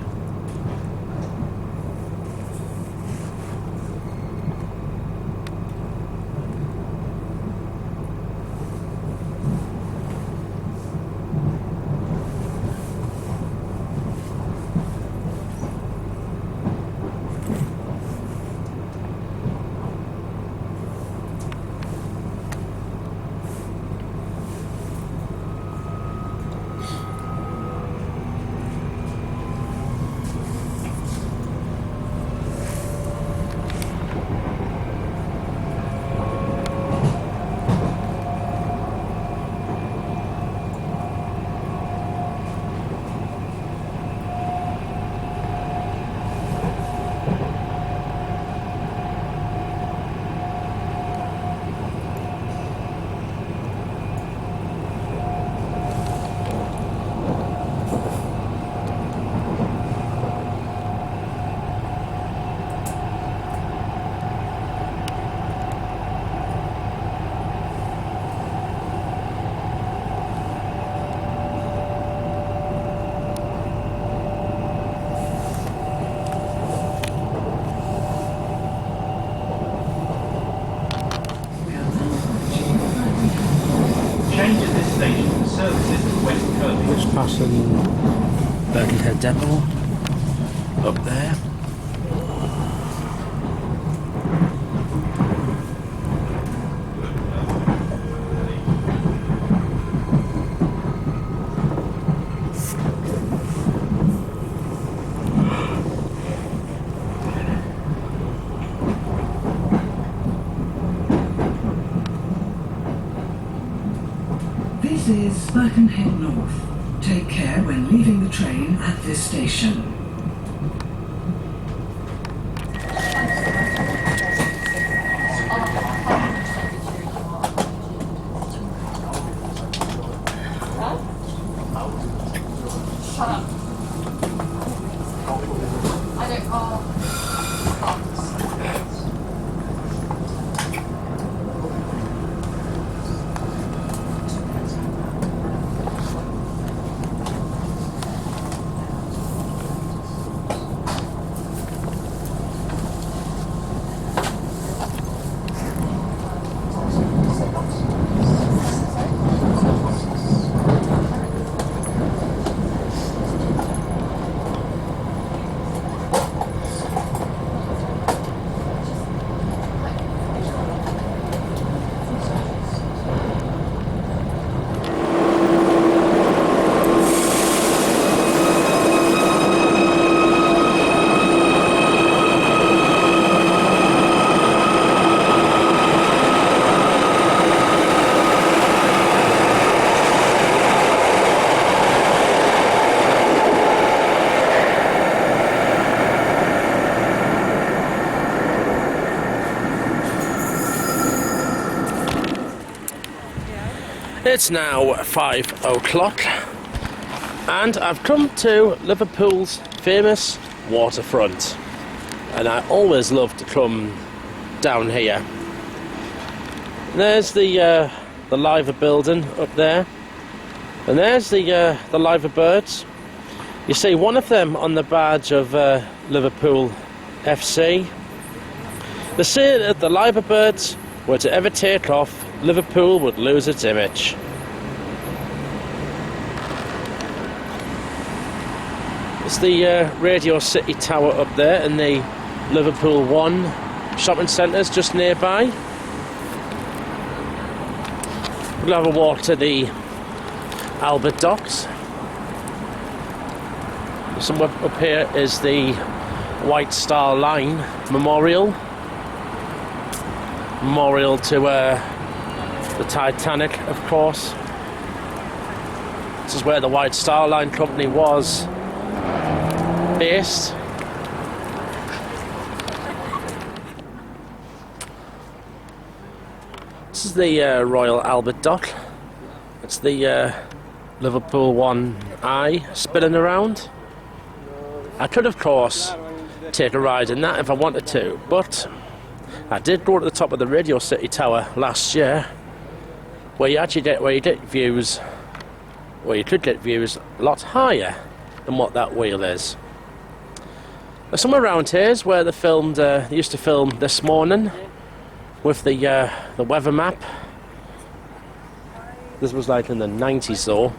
Passing Birkenhead Depot up there. This is Birkenhead North. Take care when leaving the train at this station. It's now 5 o'clock and I've come to Liverpool's famous waterfront, and I always love to come down here. There's the Liver building up there, and there's the Liver birds. You see one of them on the badge of Liverpool FC. They say that if the Liver birds were to ever take off, Liverpool would lose its image. It's the Radio City Tower up there, and the Liverpool One shopping centres just nearby. We'll have a walk to the Albert Docks. Somewhere up here is the White Star Line Memorial. Memorial to the Titanic, of course. This is where the White Star Line company was based. This is the Royal Albert Dock. It's the Liverpool One Eye spinning around. I could, of course, take a ride in that if I wanted to, but I did go to the top of the Radio City Tower last year, where you actually get you could get views a lot higher than what that wheel is. Now, somewhere around here is where they used to film This Morning with the weather map. This was like in the 90s though.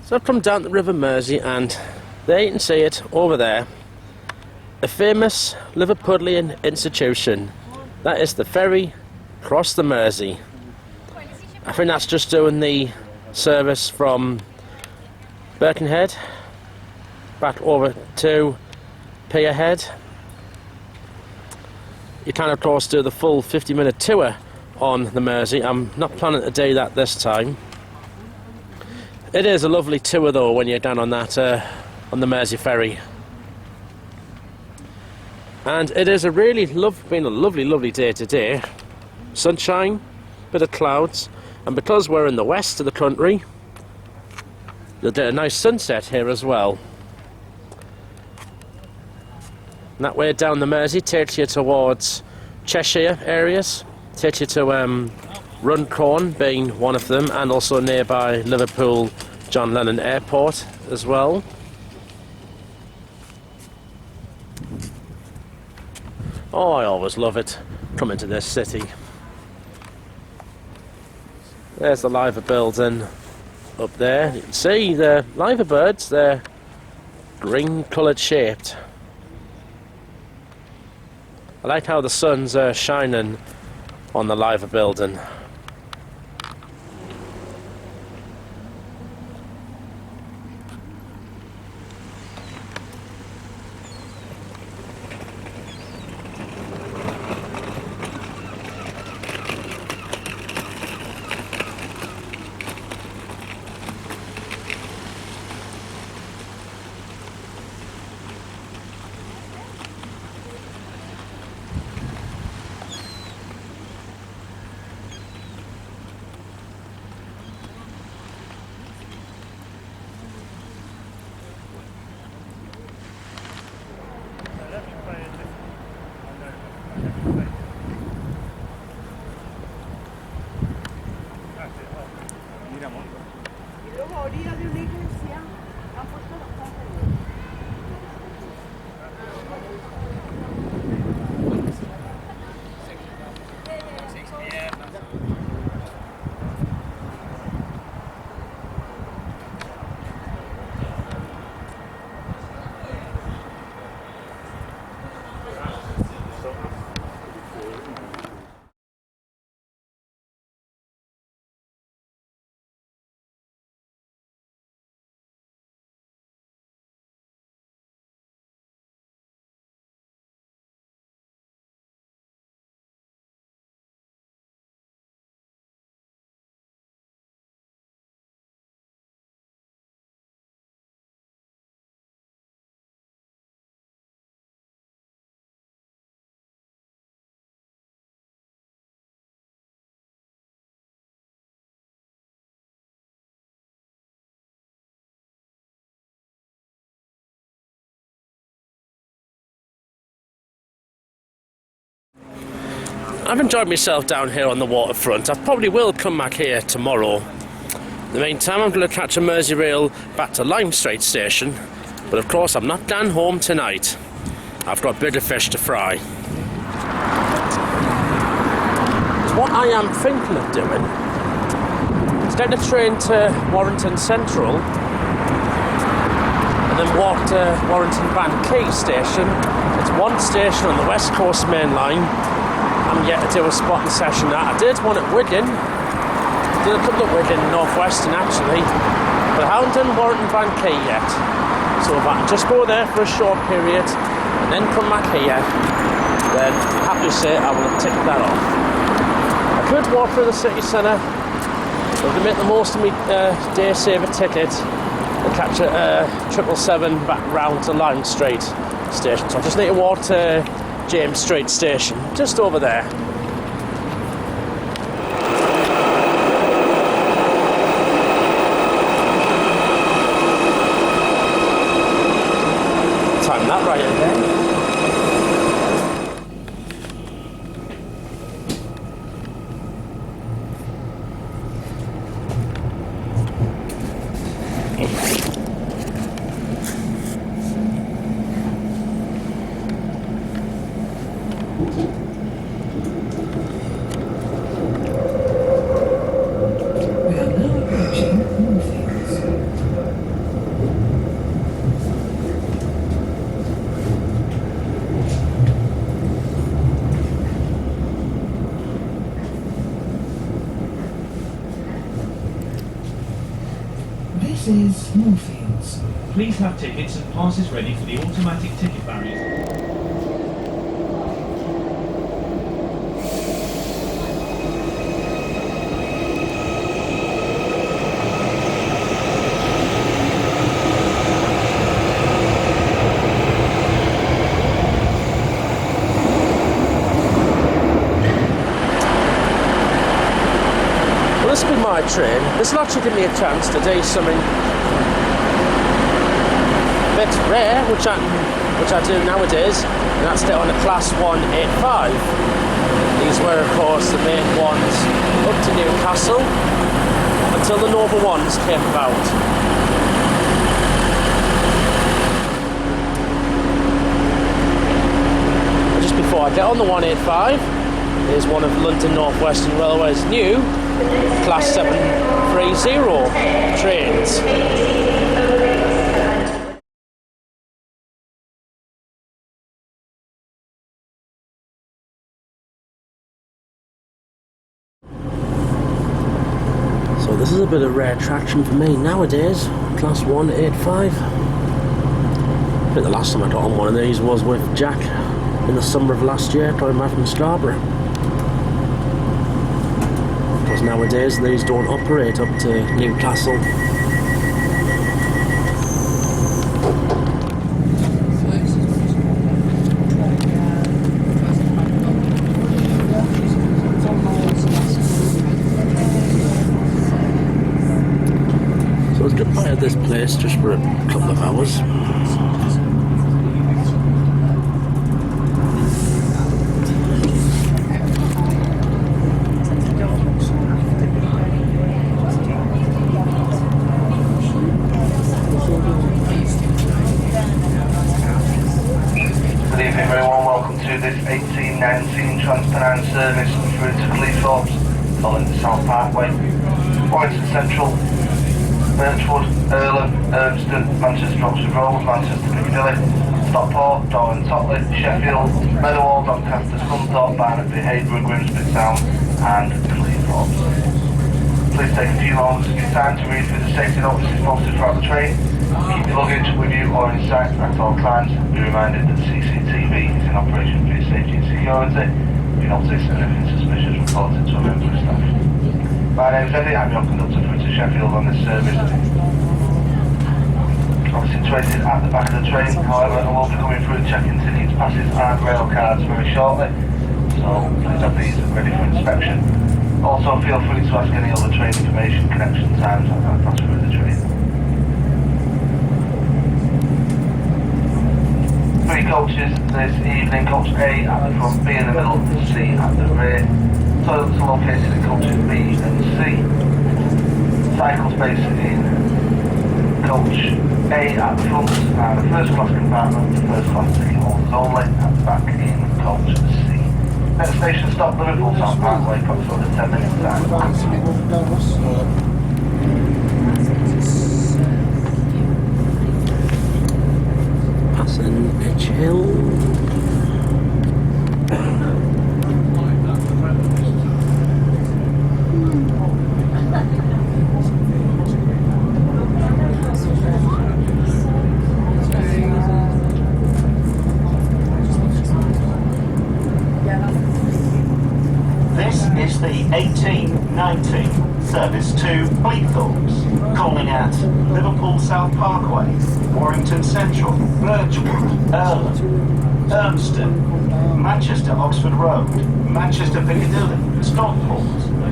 So I've come down the River Mersey, and there you can see it over there, a famous Liverpudlian institution. That is the ferry across the Mersey. I think that's just doing the service from Birkenhead back over to Pierhead. You can of course do the full 50-minute tour on the Mersey. I'm not planning to do that this time. It is a lovely tour though when you're down on that on the Mersey ferry, and it is been a lovely day today. Sunshine, bit of clouds, and because we're in the west of the country, you'll get a nice sunset here as well. And that way down the Mersey takes you towards Cheshire areas, takes you to Runcorn being one of them, and also nearby Liverpool John Lennon Airport as well. Oh, I always love it coming to this city. There's the Liver building up there. You can see the liver birds, they're green coloured shaped. I like how the sun's shining on the Liver building. I've enjoyed myself down here on the waterfront. I probably will come back here tomorrow. In the meantime, I'm going to catch a Merseyrail back to Lime Street station, but of course I'm not going home tonight. I've got bigger fish to fry. What I am thinking of doing is get the train to Warrington Central and then walk to Warrington Bank Quay station. It's one station on the West Coast Main Line, I'm yet to do a spotting session. That I did one at Wigan. Did a couple at Wigan, North Western actually. But I haven't done Warrington Bank Quay yet. So if I can just go there for a short period and then come back here, then I'm happy to say I will have ticked that off. I could walk through the city centre, but to make the most of my day saver ticket and catch a 777 back round to Lime Street station. So I just need to walk to James Street station, just over there. Time that right again. We are now approaching Moorfields. This is Moorfields. Please have tickets and passes ready for the automatic ticket barriers. Well, this will be my train. This will actually give me a chance to do something a bit rare, which I do nowadays, and that's to on a Class 185. These were, of course, the main ones up to Newcastle until the Nova ones came about. Just before I get on the 185, is one of London North Western Railway's new Class 730 trains. So this is a bit of rare traction for me nowadays, Class 185. I think the last time I got on one of these was with Jack in the summer of last year, coming back from Scarborough. Because nowadays these don't operate up to Newcastle. So let's get by at this place just for a couple of hours. Good evening everyone, welcome to this 1819 Transpennine service through to Cleethorpes, following the South Parkway, Warrington Central, Birchwood, Earlham, Urmston, Manchester Oxford Road, Manchester Piccadilly, Stockport, Dorland Totley, Sheffield, Meadowhall, Doncaster, Scunthorpe, Barnaby, Hayborough, Grimsby Town and Cleethorpes. Please take a few moments of your time to read through the safety notices posted throughout the train. Keep your luggage with you or in sight at all times. Be reminded that CCTV is in operation for your safety and security. If you notice anything suspicious, report it to a member of staff. My name is Eddie, I'm your conductor through to Sheffield on this service. I'm situated at the back of the train, however I will be coming through checking tickets, passes and rail cards very shortly, so please have these ready for inspection. Also feel free to ask any other train information, connection times as I pass through the train. 3 coaches this evening, coach A at the front, B in the middle, C at the rear. Toilets are located in coaches B and C. Cycle space in coach A at the front and the first class compartment, first class ticket holders only, at the back in coach C. Next station stop, Liverpool South Parkway, approximately 10 minutes time. Passing Edge Hill. service to Bleethorpes, calling at Liverpool South Parkway, Warrington Central, Birchwood, Earlham, Urmston, Manchester Oxford Road, Manchester Piccadilly, Stockport,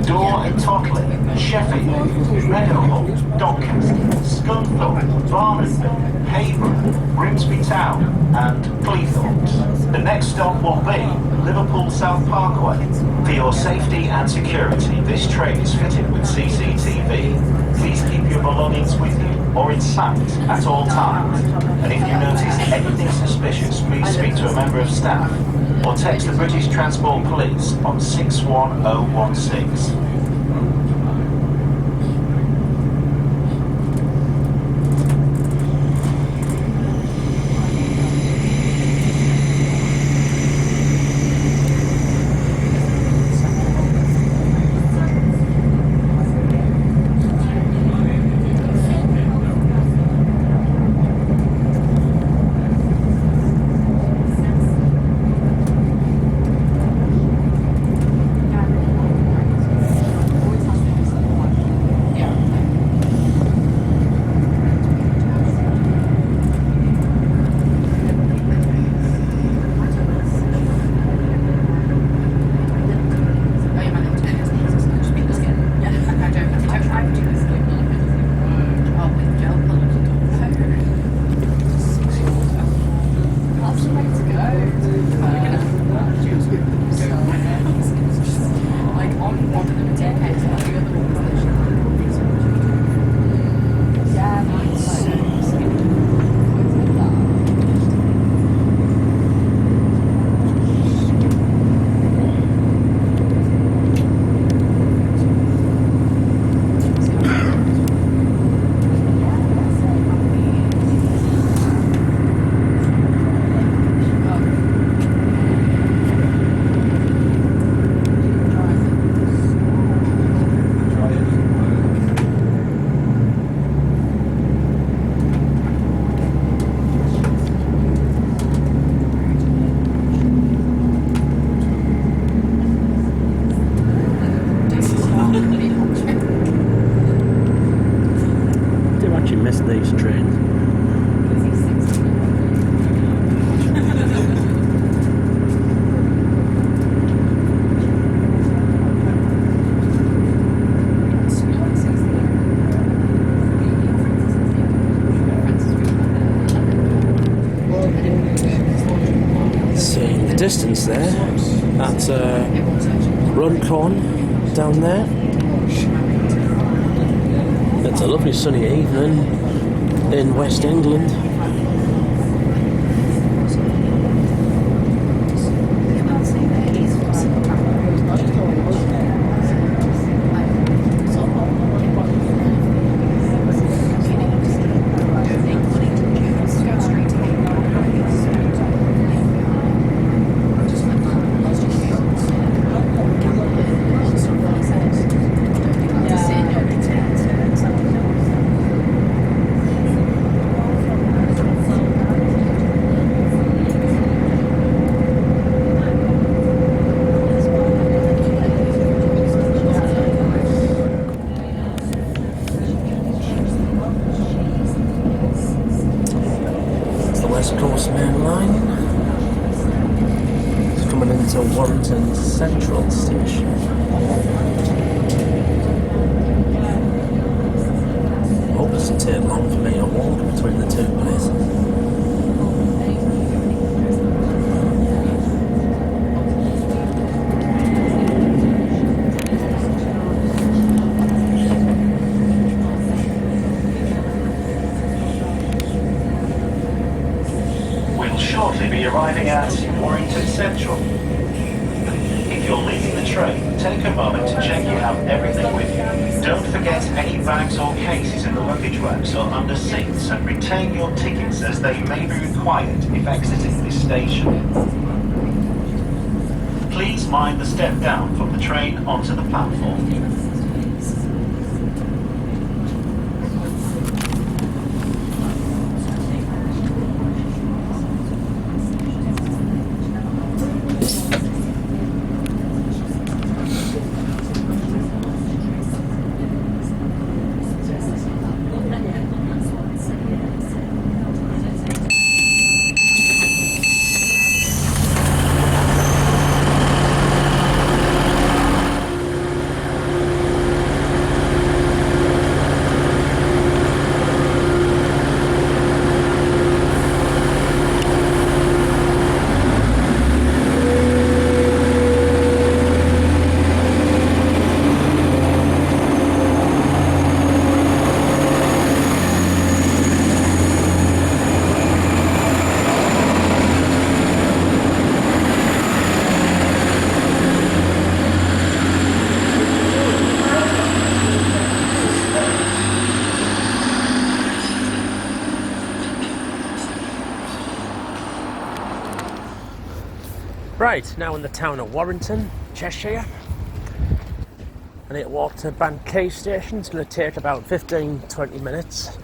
Door and Totley, Sheffield, Meadowhall, Doncaster, Scunthorpe, Barnsley, Hayborough, Grimsby Town and Cleethorpes. The next stop will be Liverpool South Parkway. For your safety and security, this train is fitted with CCTV. Please keep your belongings with you or in sight at all times. And if you notice anything suspicious, please speak to a member of staff or text the British Transport Police on 61016. Distance there, that's Runcorn down there. It's a lovely sunny evening in West England. Warrington Central station. Oh, doesn't take long for me to walk between the two places. We'll shortly be arriving at Warrington Central. If you're leaving the train, take a moment to check you have everything with you. Don't forget any bags or cases in the luggage racks or under seats, and retain your tickets as they may be required if exiting this station. Please mind the step down from the train onto the platform. Right, now in the town of Warrington, Cheshire. I need to walk to Bank Quay station. It's going to take about 15-20 minutes.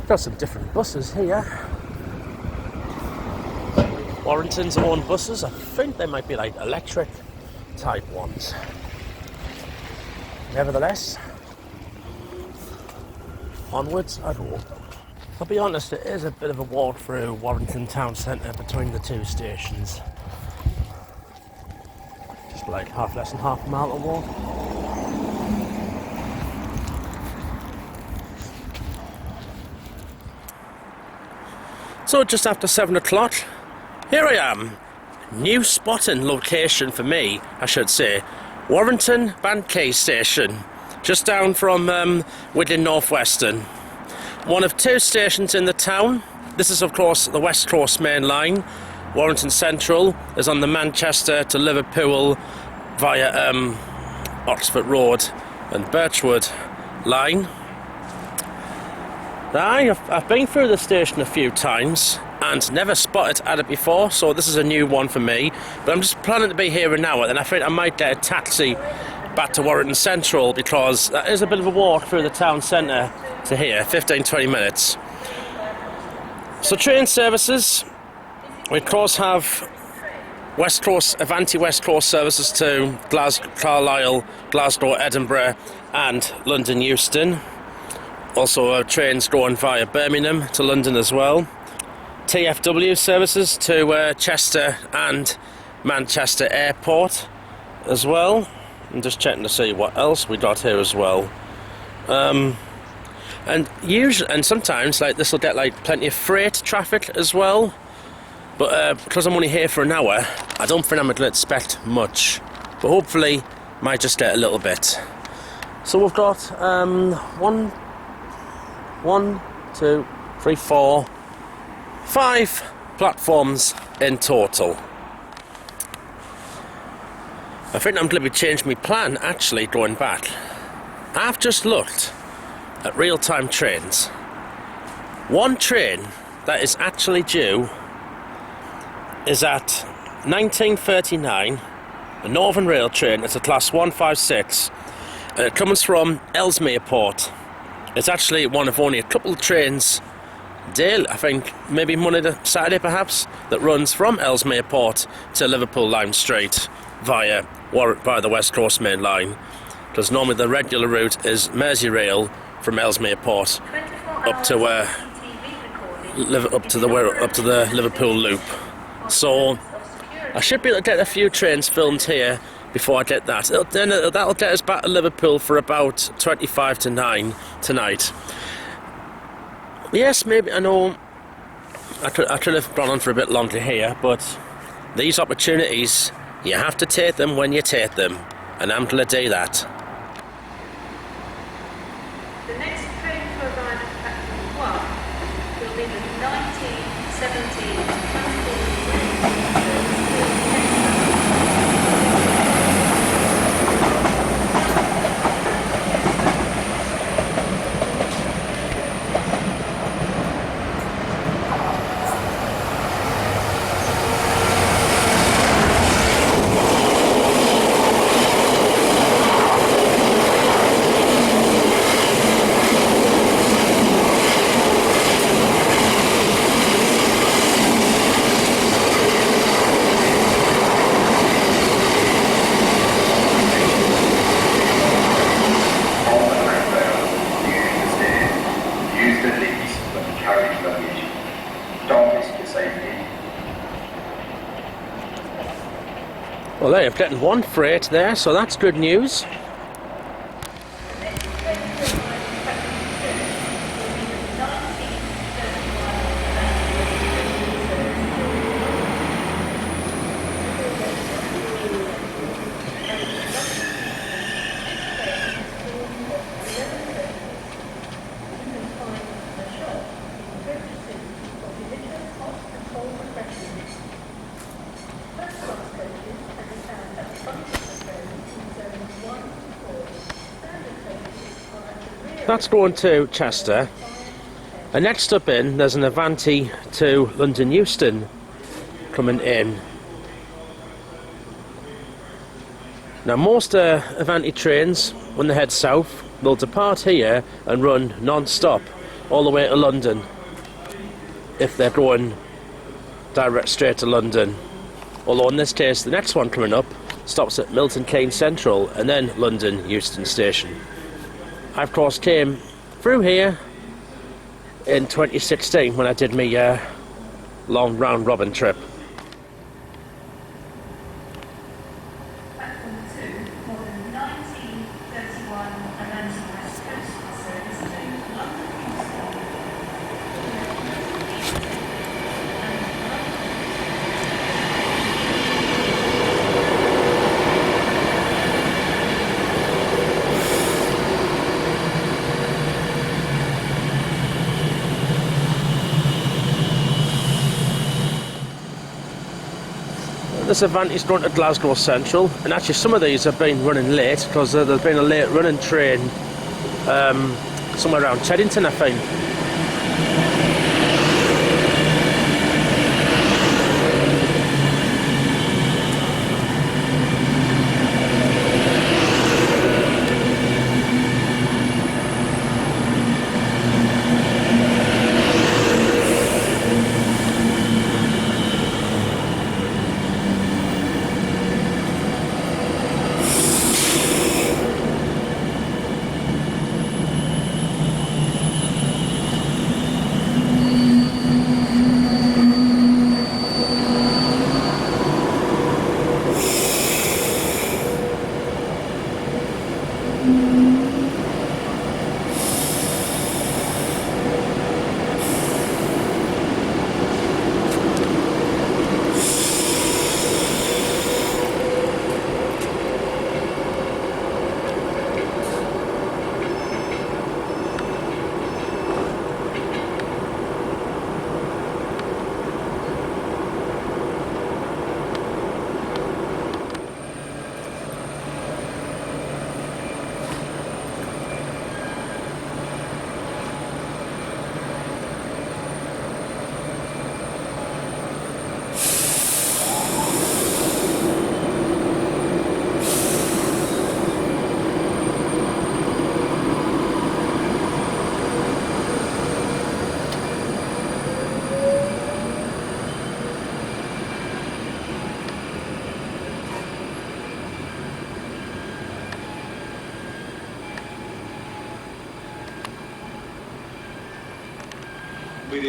Got some different buses here. Warrington's own buses. I think they might be like electric type ones. Nevertheless, onwards I'd walk. I'll be honest, it is a bit of a walk through Warrington town centre between the two stations. Just like less than half a mile to walk. So just after 7 o'clock, here I am. New spotting location for me, I should say. Warrington Bank Quay station, just down from Widling North Western. One of two stations in the town. This is of course the West Coast main line. Warrington Central is on the Manchester to Liverpool via Oxford Road and Birchwood line. I've been through the station a few times and never spotted at it before, so this is a new one for me. But I'm just planning to be here an hour, and I think I might get a taxi back to Warrington Central, because that is a bit of a walk through the town centre to here, 15-20 minutes. So train services, we of course have West Coast, Avanti West Coast services to Carlisle, Glasgow, Edinburgh and London Euston. Also trains going via Birmingham to London as well. TFW services to Chester and Manchester Airport as well. I'm just checking to see what else we got here as well. And sometimes like this will get like plenty of freight traffic as well. But because I'm only here for an hour, I don't think I'm going to expect much. But hopefully, might just get a little bit. So we've got 1, 2, 3, 4, 5 platforms in total. I think I'm going to be changing my plan actually going back. I've just looked at real-time trains. One train that is actually due is at 1939, a Northern Rail train. It's a class 156 and it comes from Ellsmere Port. It's actually one of only a couple of trains daily, I think maybe Monday to Saturday perhaps, that runs from Ellsmere Port to Liverpool Lime Street via the West Coast main line, because normally the regular route is Merseyrail from Ellsmere Port up to the Liverpool Loop. So I should be able to get a few trains filmed here before I get that. That'll get us back to Liverpool for about 25 to 9 tonight. Yes, maybe, I know I could have gone on for a bit longer here, but these opportunities, you have to take them when you take them, and I'm going to do that. The next train to arrive at platform 1 will be the 1917 Well, I'm getting one freight there, so that's good news. That's going to Chester. And next up in, there's an Avanti to London Euston coming in. Now most Avanti trains, when they head south, they'll depart here and run non-stop all the way to London if they're going direct straight to London. Although in this case the next one coming up stops at Milton Keynes Central and then London Euston Station. I of course came through here in 2016 when I did my long round robin trip. This Avanti's going to Glasgow Central, and actually some of these have been running late because there's been a late running train somewhere around Teddington, I think.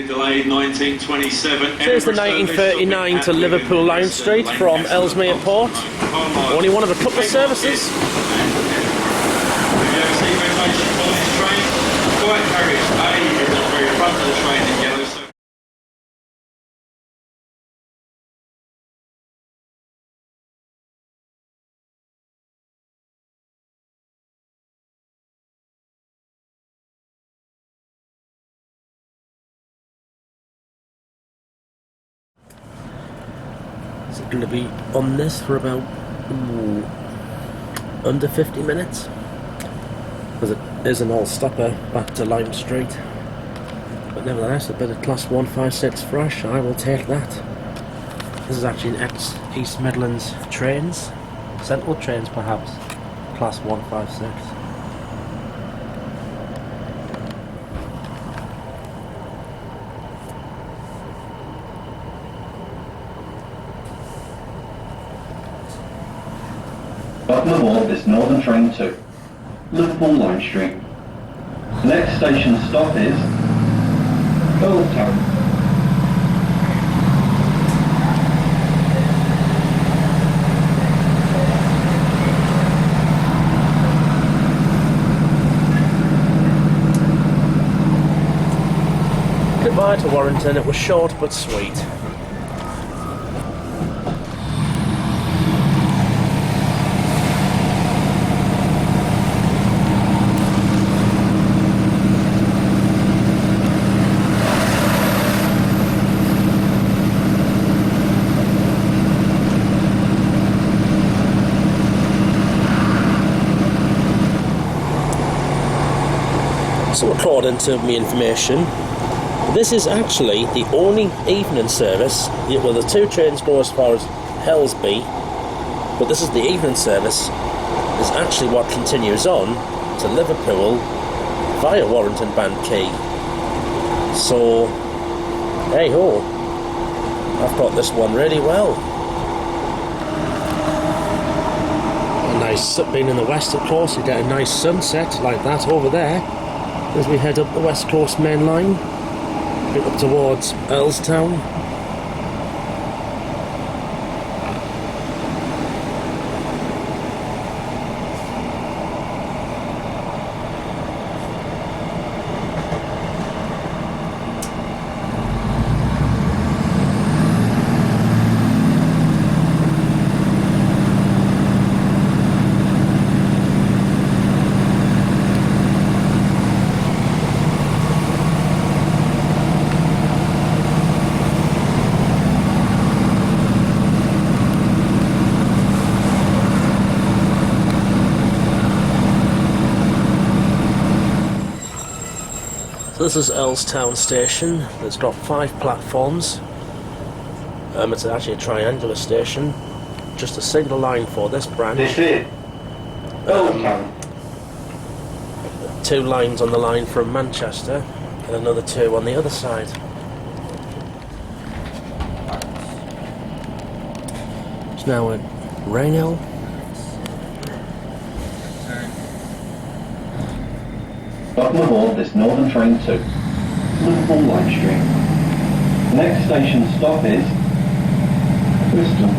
Delayed 1927. Here's the 1939 to Liverpool Lime Street from Ellsmere Port. Only one of a couple of services. Is it going to be on this for about under 50 minutes? Because it is an all-stopper back to Lime Street. But nevertheless, a bit of Class 156 fresh, I will take that. This is actually an ex-East Midlands trains, Central trains perhaps, Class 156. Welcome aboard this Northern Train to Liverpool Lime Street. The next station stop is Old Town. Goodbye to Warrington, it was short but sweet. So according to my information, This is actually the only evening service. Well, the 2 trains go as far as Helsby, but this is the evening service. Is actually what continues on to Liverpool via Warrington Bank Quay. So, hey ho, I've got this one really well. A nice, being in the west of course, you get a nice sunset like that over there as we head up the West Coast main line, up towards Earlstown. So this is Earlstown Station. It's got 5 platforms. It's actually a triangular station. Just a single line for this branch. This is Earlstown. 2 lines on the line from Manchester and another 2 on the other side. It's now at Rainhill. Welcome aboard this Northern Train to Liverpool Lime Street. The next station stop is Bristol.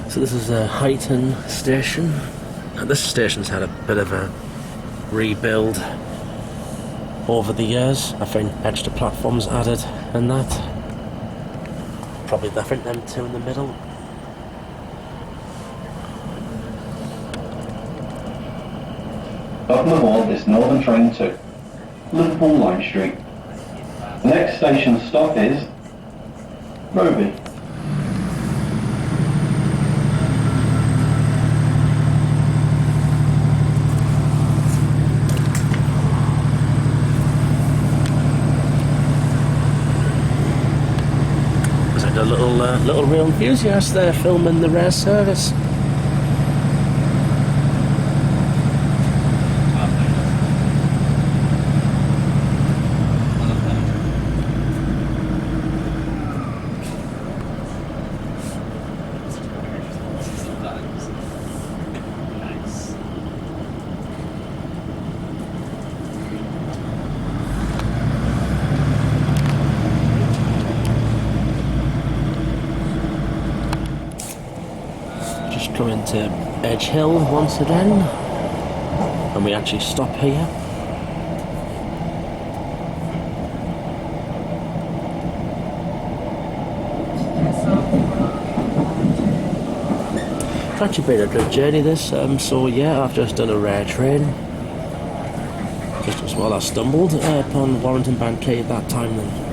So this is Huyton Station. And this station's had a bit of a rebuild over the years. I think extra platforms added and that. Probably I think them 2 in the middle. Welcome aboard this Northern Train to Liverpool Lime Street. The next station stop is Roby. A little real enthusiast there filming the rare service. Coming to Edge Hill once again, and we actually stop here. It's actually been a good journey this, so yeah, I've just done a rare train. Just as well I stumbled upon Warrington Bank Quay at that time then.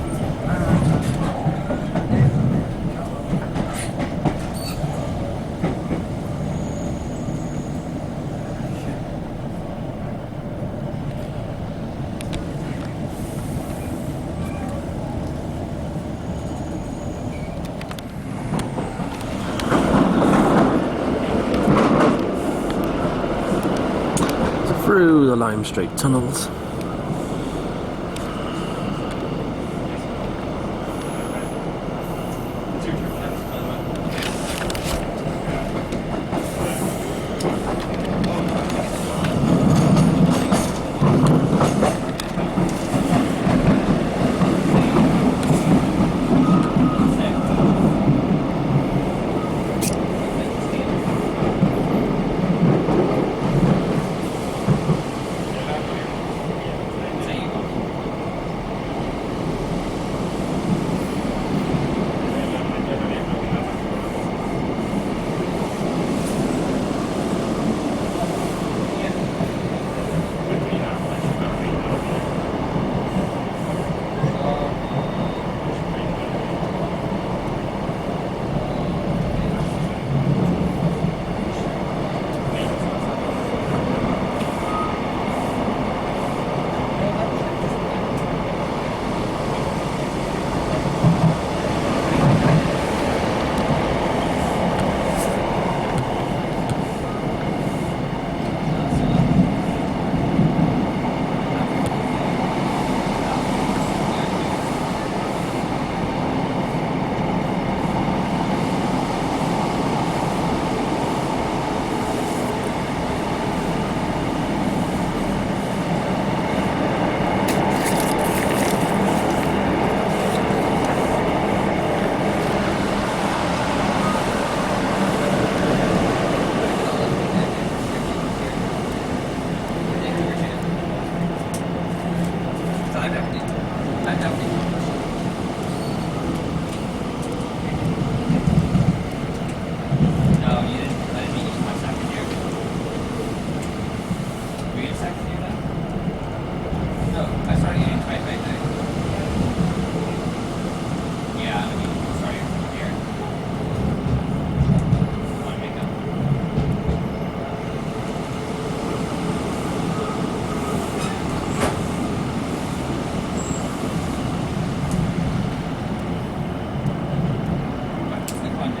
Through the Lime Street tunnels.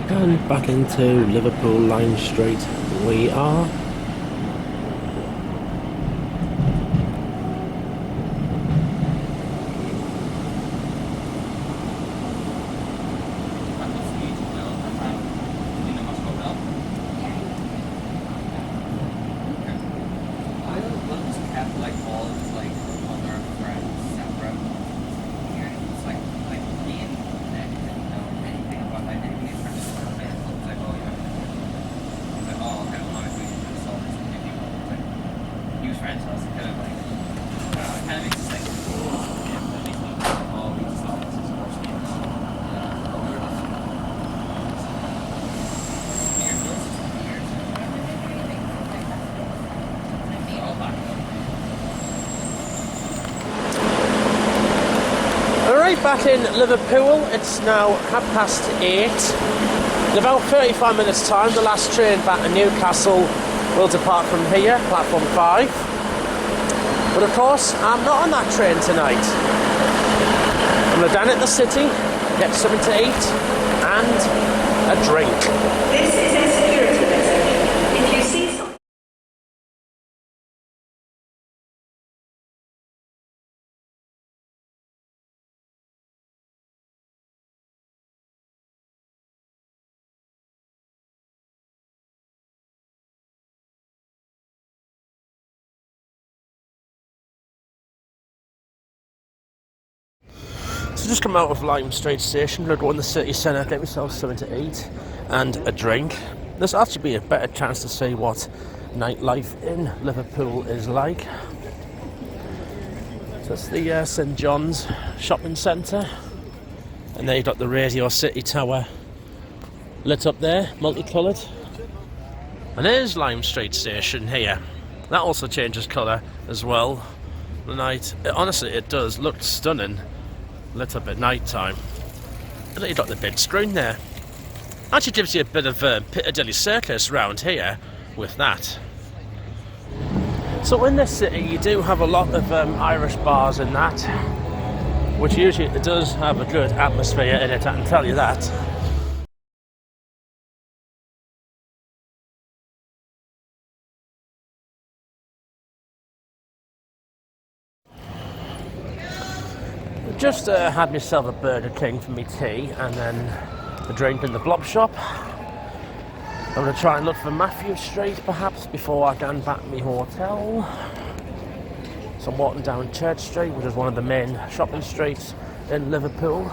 And back into Liverpool Lime Street we are. Back in Liverpool, it's now 8:30. In about 35 minutes time, the last train back to Newcastle will depart from here, platform 5. But of course, I'm not on that train tonight. I'm going down at the city, get something to eat and a drink. This is a security message. If you see something... So just come out of Lime Street station, gonna go in the city centre, get myself something to eat and a drink. This will actually be a better chance to see what nightlife in Liverpool is like. So it's the St John's shopping centre, and there you've got the Radio City Tower lit up there, multicoloured. And there's Lime Street station here. That also changes colour as well. The night, honestly, it does look stunning. Lit up at night time. And then you've got the big screen there. Actually gives you a bit of Piccadilly Circus round here with that. So in this city you do have a lot of Irish bars in that, which usually it does have a good atmosphere in it, I can tell you that. Just had myself a Burger King for me tea and then a drink in the Blob shop. I'm going to try and look for Matthew Street perhaps before I can back my hotel. So I'm walking down Church Street, which is one of the main shopping streets in Liverpool.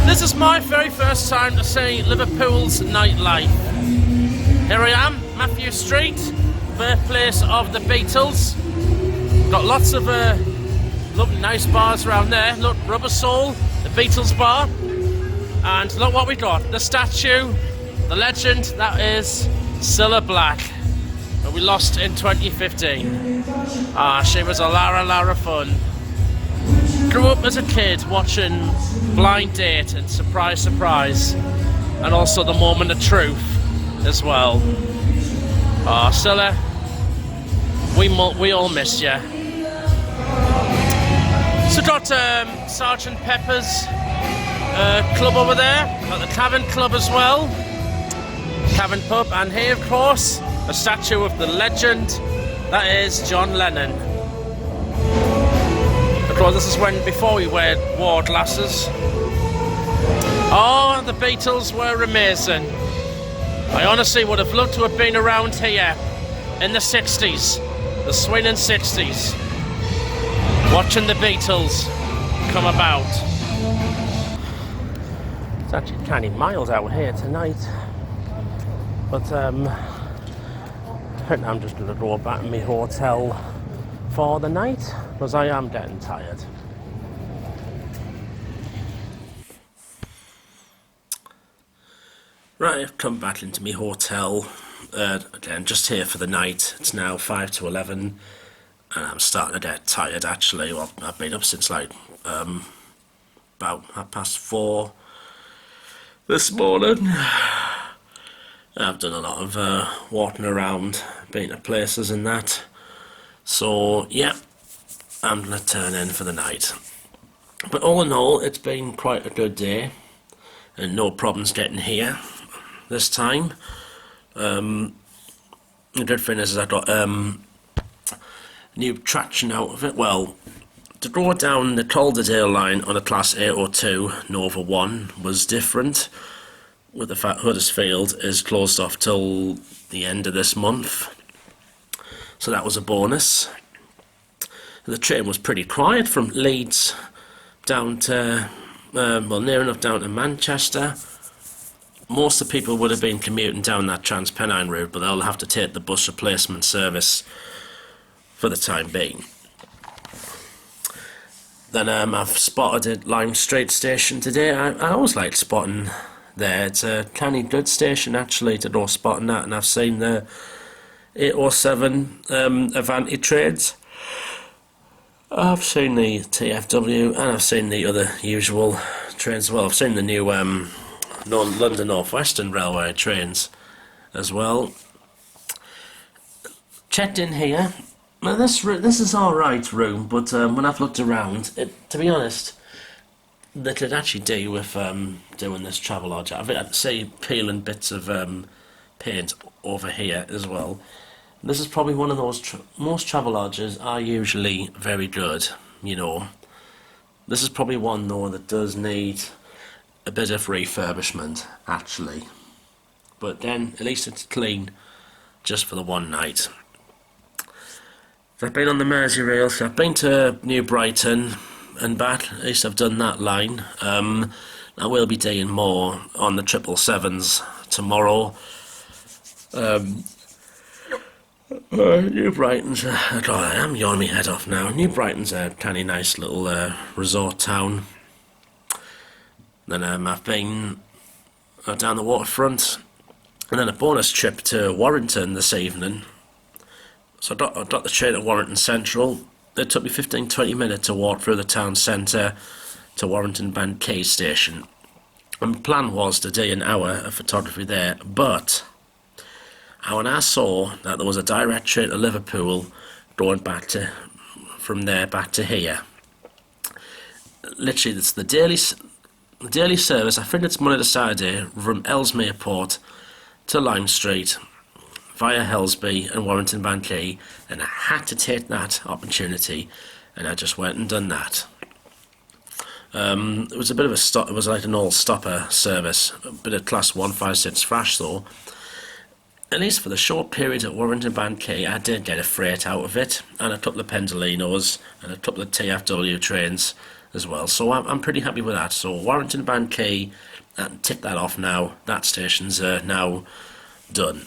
This is my very first time to see Liverpool's nightlife. Here I am, Matthew Street, birthplace of the Beatles. Got lots of lovely nice bars around there. Look, Rubber Soul, the Beatles bar. And look what we got, the statue, the legend, that is Cilla Black. but we lost in 2015. She was a Lara fun. Grew up as a kid watching Blind Date and Surprise Surprise, and also The Moment of Truth as well. Scylla, we all miss you. So got Sergeant Pepper's club over there, got the Cavern Club as well, Cavern Pub, and here of course a statue of the legend that is John Lennon. Of course this is before we wore glasses. Oh, the Beatles were amazing. I honestly would have loved to have been around here in the 60s, the swinging 60s, watching the Beatles come about. It's actually kind of mild out here tonight, but I think I'm just going to go back to my hotel for the night because I am getting tired. Right, I've come back into my hotel, again just here for the night. It's now 5 to 11 and I'm starting to get tired actually. Well, I've been up since like about 4:30 this morning. I've done a lot of walking around, been to places and that. So yeah, I'm going to turn in for the night. But all in all, it's been quite a good day and no problems getting here this time. The good thing is I got new traction out of it. Well, to go down the Calderdale line on a Class 802 Nova 1 was different, with the fact Huddersfield is closed off till the end of this month, so that was a bonus. The train was pretty quiet from Leeds down to well, near enough down to Manchester. Most of the people would have been commuting down that Transpennine route, but they'll have to take the bus replacement service for the time being. Then I've spotted at Lime Street station today. I always like spotting there. It's a canny good station actually to go spotting that, and I've seen the 807 Avanti trains. I've seen the TFW and I've seen the other usual trains as well. I've seen the new London North Western Railway trains as well. Checked in here. Now this is alright room, but when I've looked around, to be honest, they could actually do with doing this Travelodge. I've seen peeling bits of paint over here as well. This is probably one of those, most Travelodges are usually very good, you know. This is probably one though that does need a bit of refurbishment actually. But then at least it's clean just for the one night. So I've been on the Merseyrail, so I've been to New Brighton and back, at least I've done that line. I will be doing more on the 777s tomorrow. New Brighton's, God, I am yawning my head off now. New Brighton's a kind of nice little resort town. Then I've been down the waterfront, and then a bonus trip to Warrington this evening. So I got the train at Warrington Central. It took me 15-20 minutes to walk through the town centre to Warrington Bank Quay station. And the plan was to do an hour of photography there, but when I saw that there was a direct train to Liverpool going from there back to here, literally it's the daily service. I think it's Monday to Saturday from Ellsmere Port to Lime Street via Helsby and Warrington Bank Quay, and I had to take that opportunity, and I just went and done that. It was a bit of a stop. It was like an all-stopper service, a bit of Class 156 thrash though. At least for the short period at Warrington Bank Quay, I did get a freight out of it, and a couple of Pendolinos and a couple of TFW trains as well. So I'm pretty happy with that. So Warrington Bank Quay, tick that off now. That station's now done.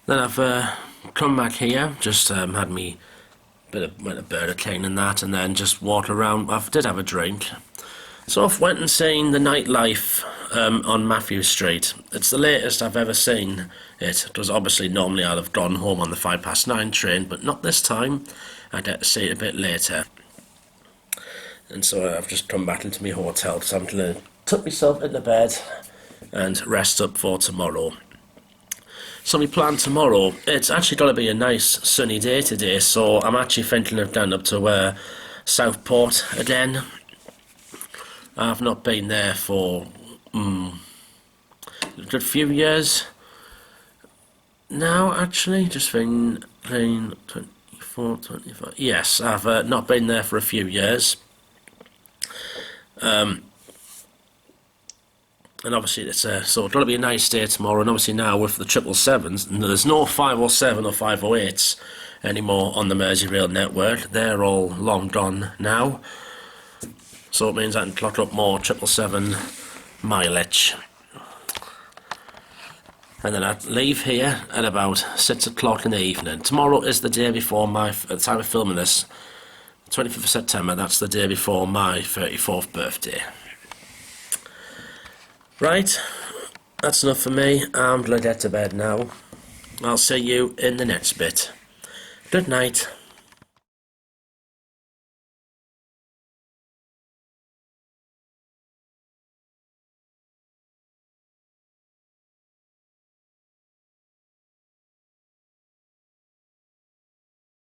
Then I've come back here, just had me went to Burger King and that, and then just walked around. I did have a drink. So I went and seen the nightlife on Matthew Street. It's the latest I've ever seen it. Because obviously normally I'd have gone home on the 9:05 train, but not this time. I'd had to see it a bit later. And so I've just come back into my hotel because I'm going to tuck myself into bed and rest up for tomorrow. So my plan tomorrow, it's actually going to be a nice sunny day today, so I'm actually thinking of going up to Southport again. I've not been there for a good few years now, actually. Just been 24, 25. Yes, I've not been there for a few years. And obviously it's so it's going to be a nice day tomorrow, and obviously now with the 777s, there's no 507 or 508s anymore on the Merseyrail network. They're all long gone now, so it means I can clock up more 777 mileage. And then I leave here at about 6 o'clock in the evening. Tomorrow is the day before my, at the time of filming this, 25th of September, that's the day before my 34th birthday. Right, that's enough for me. I'm going to get to bed now. I'll see you in the next bit. Good night.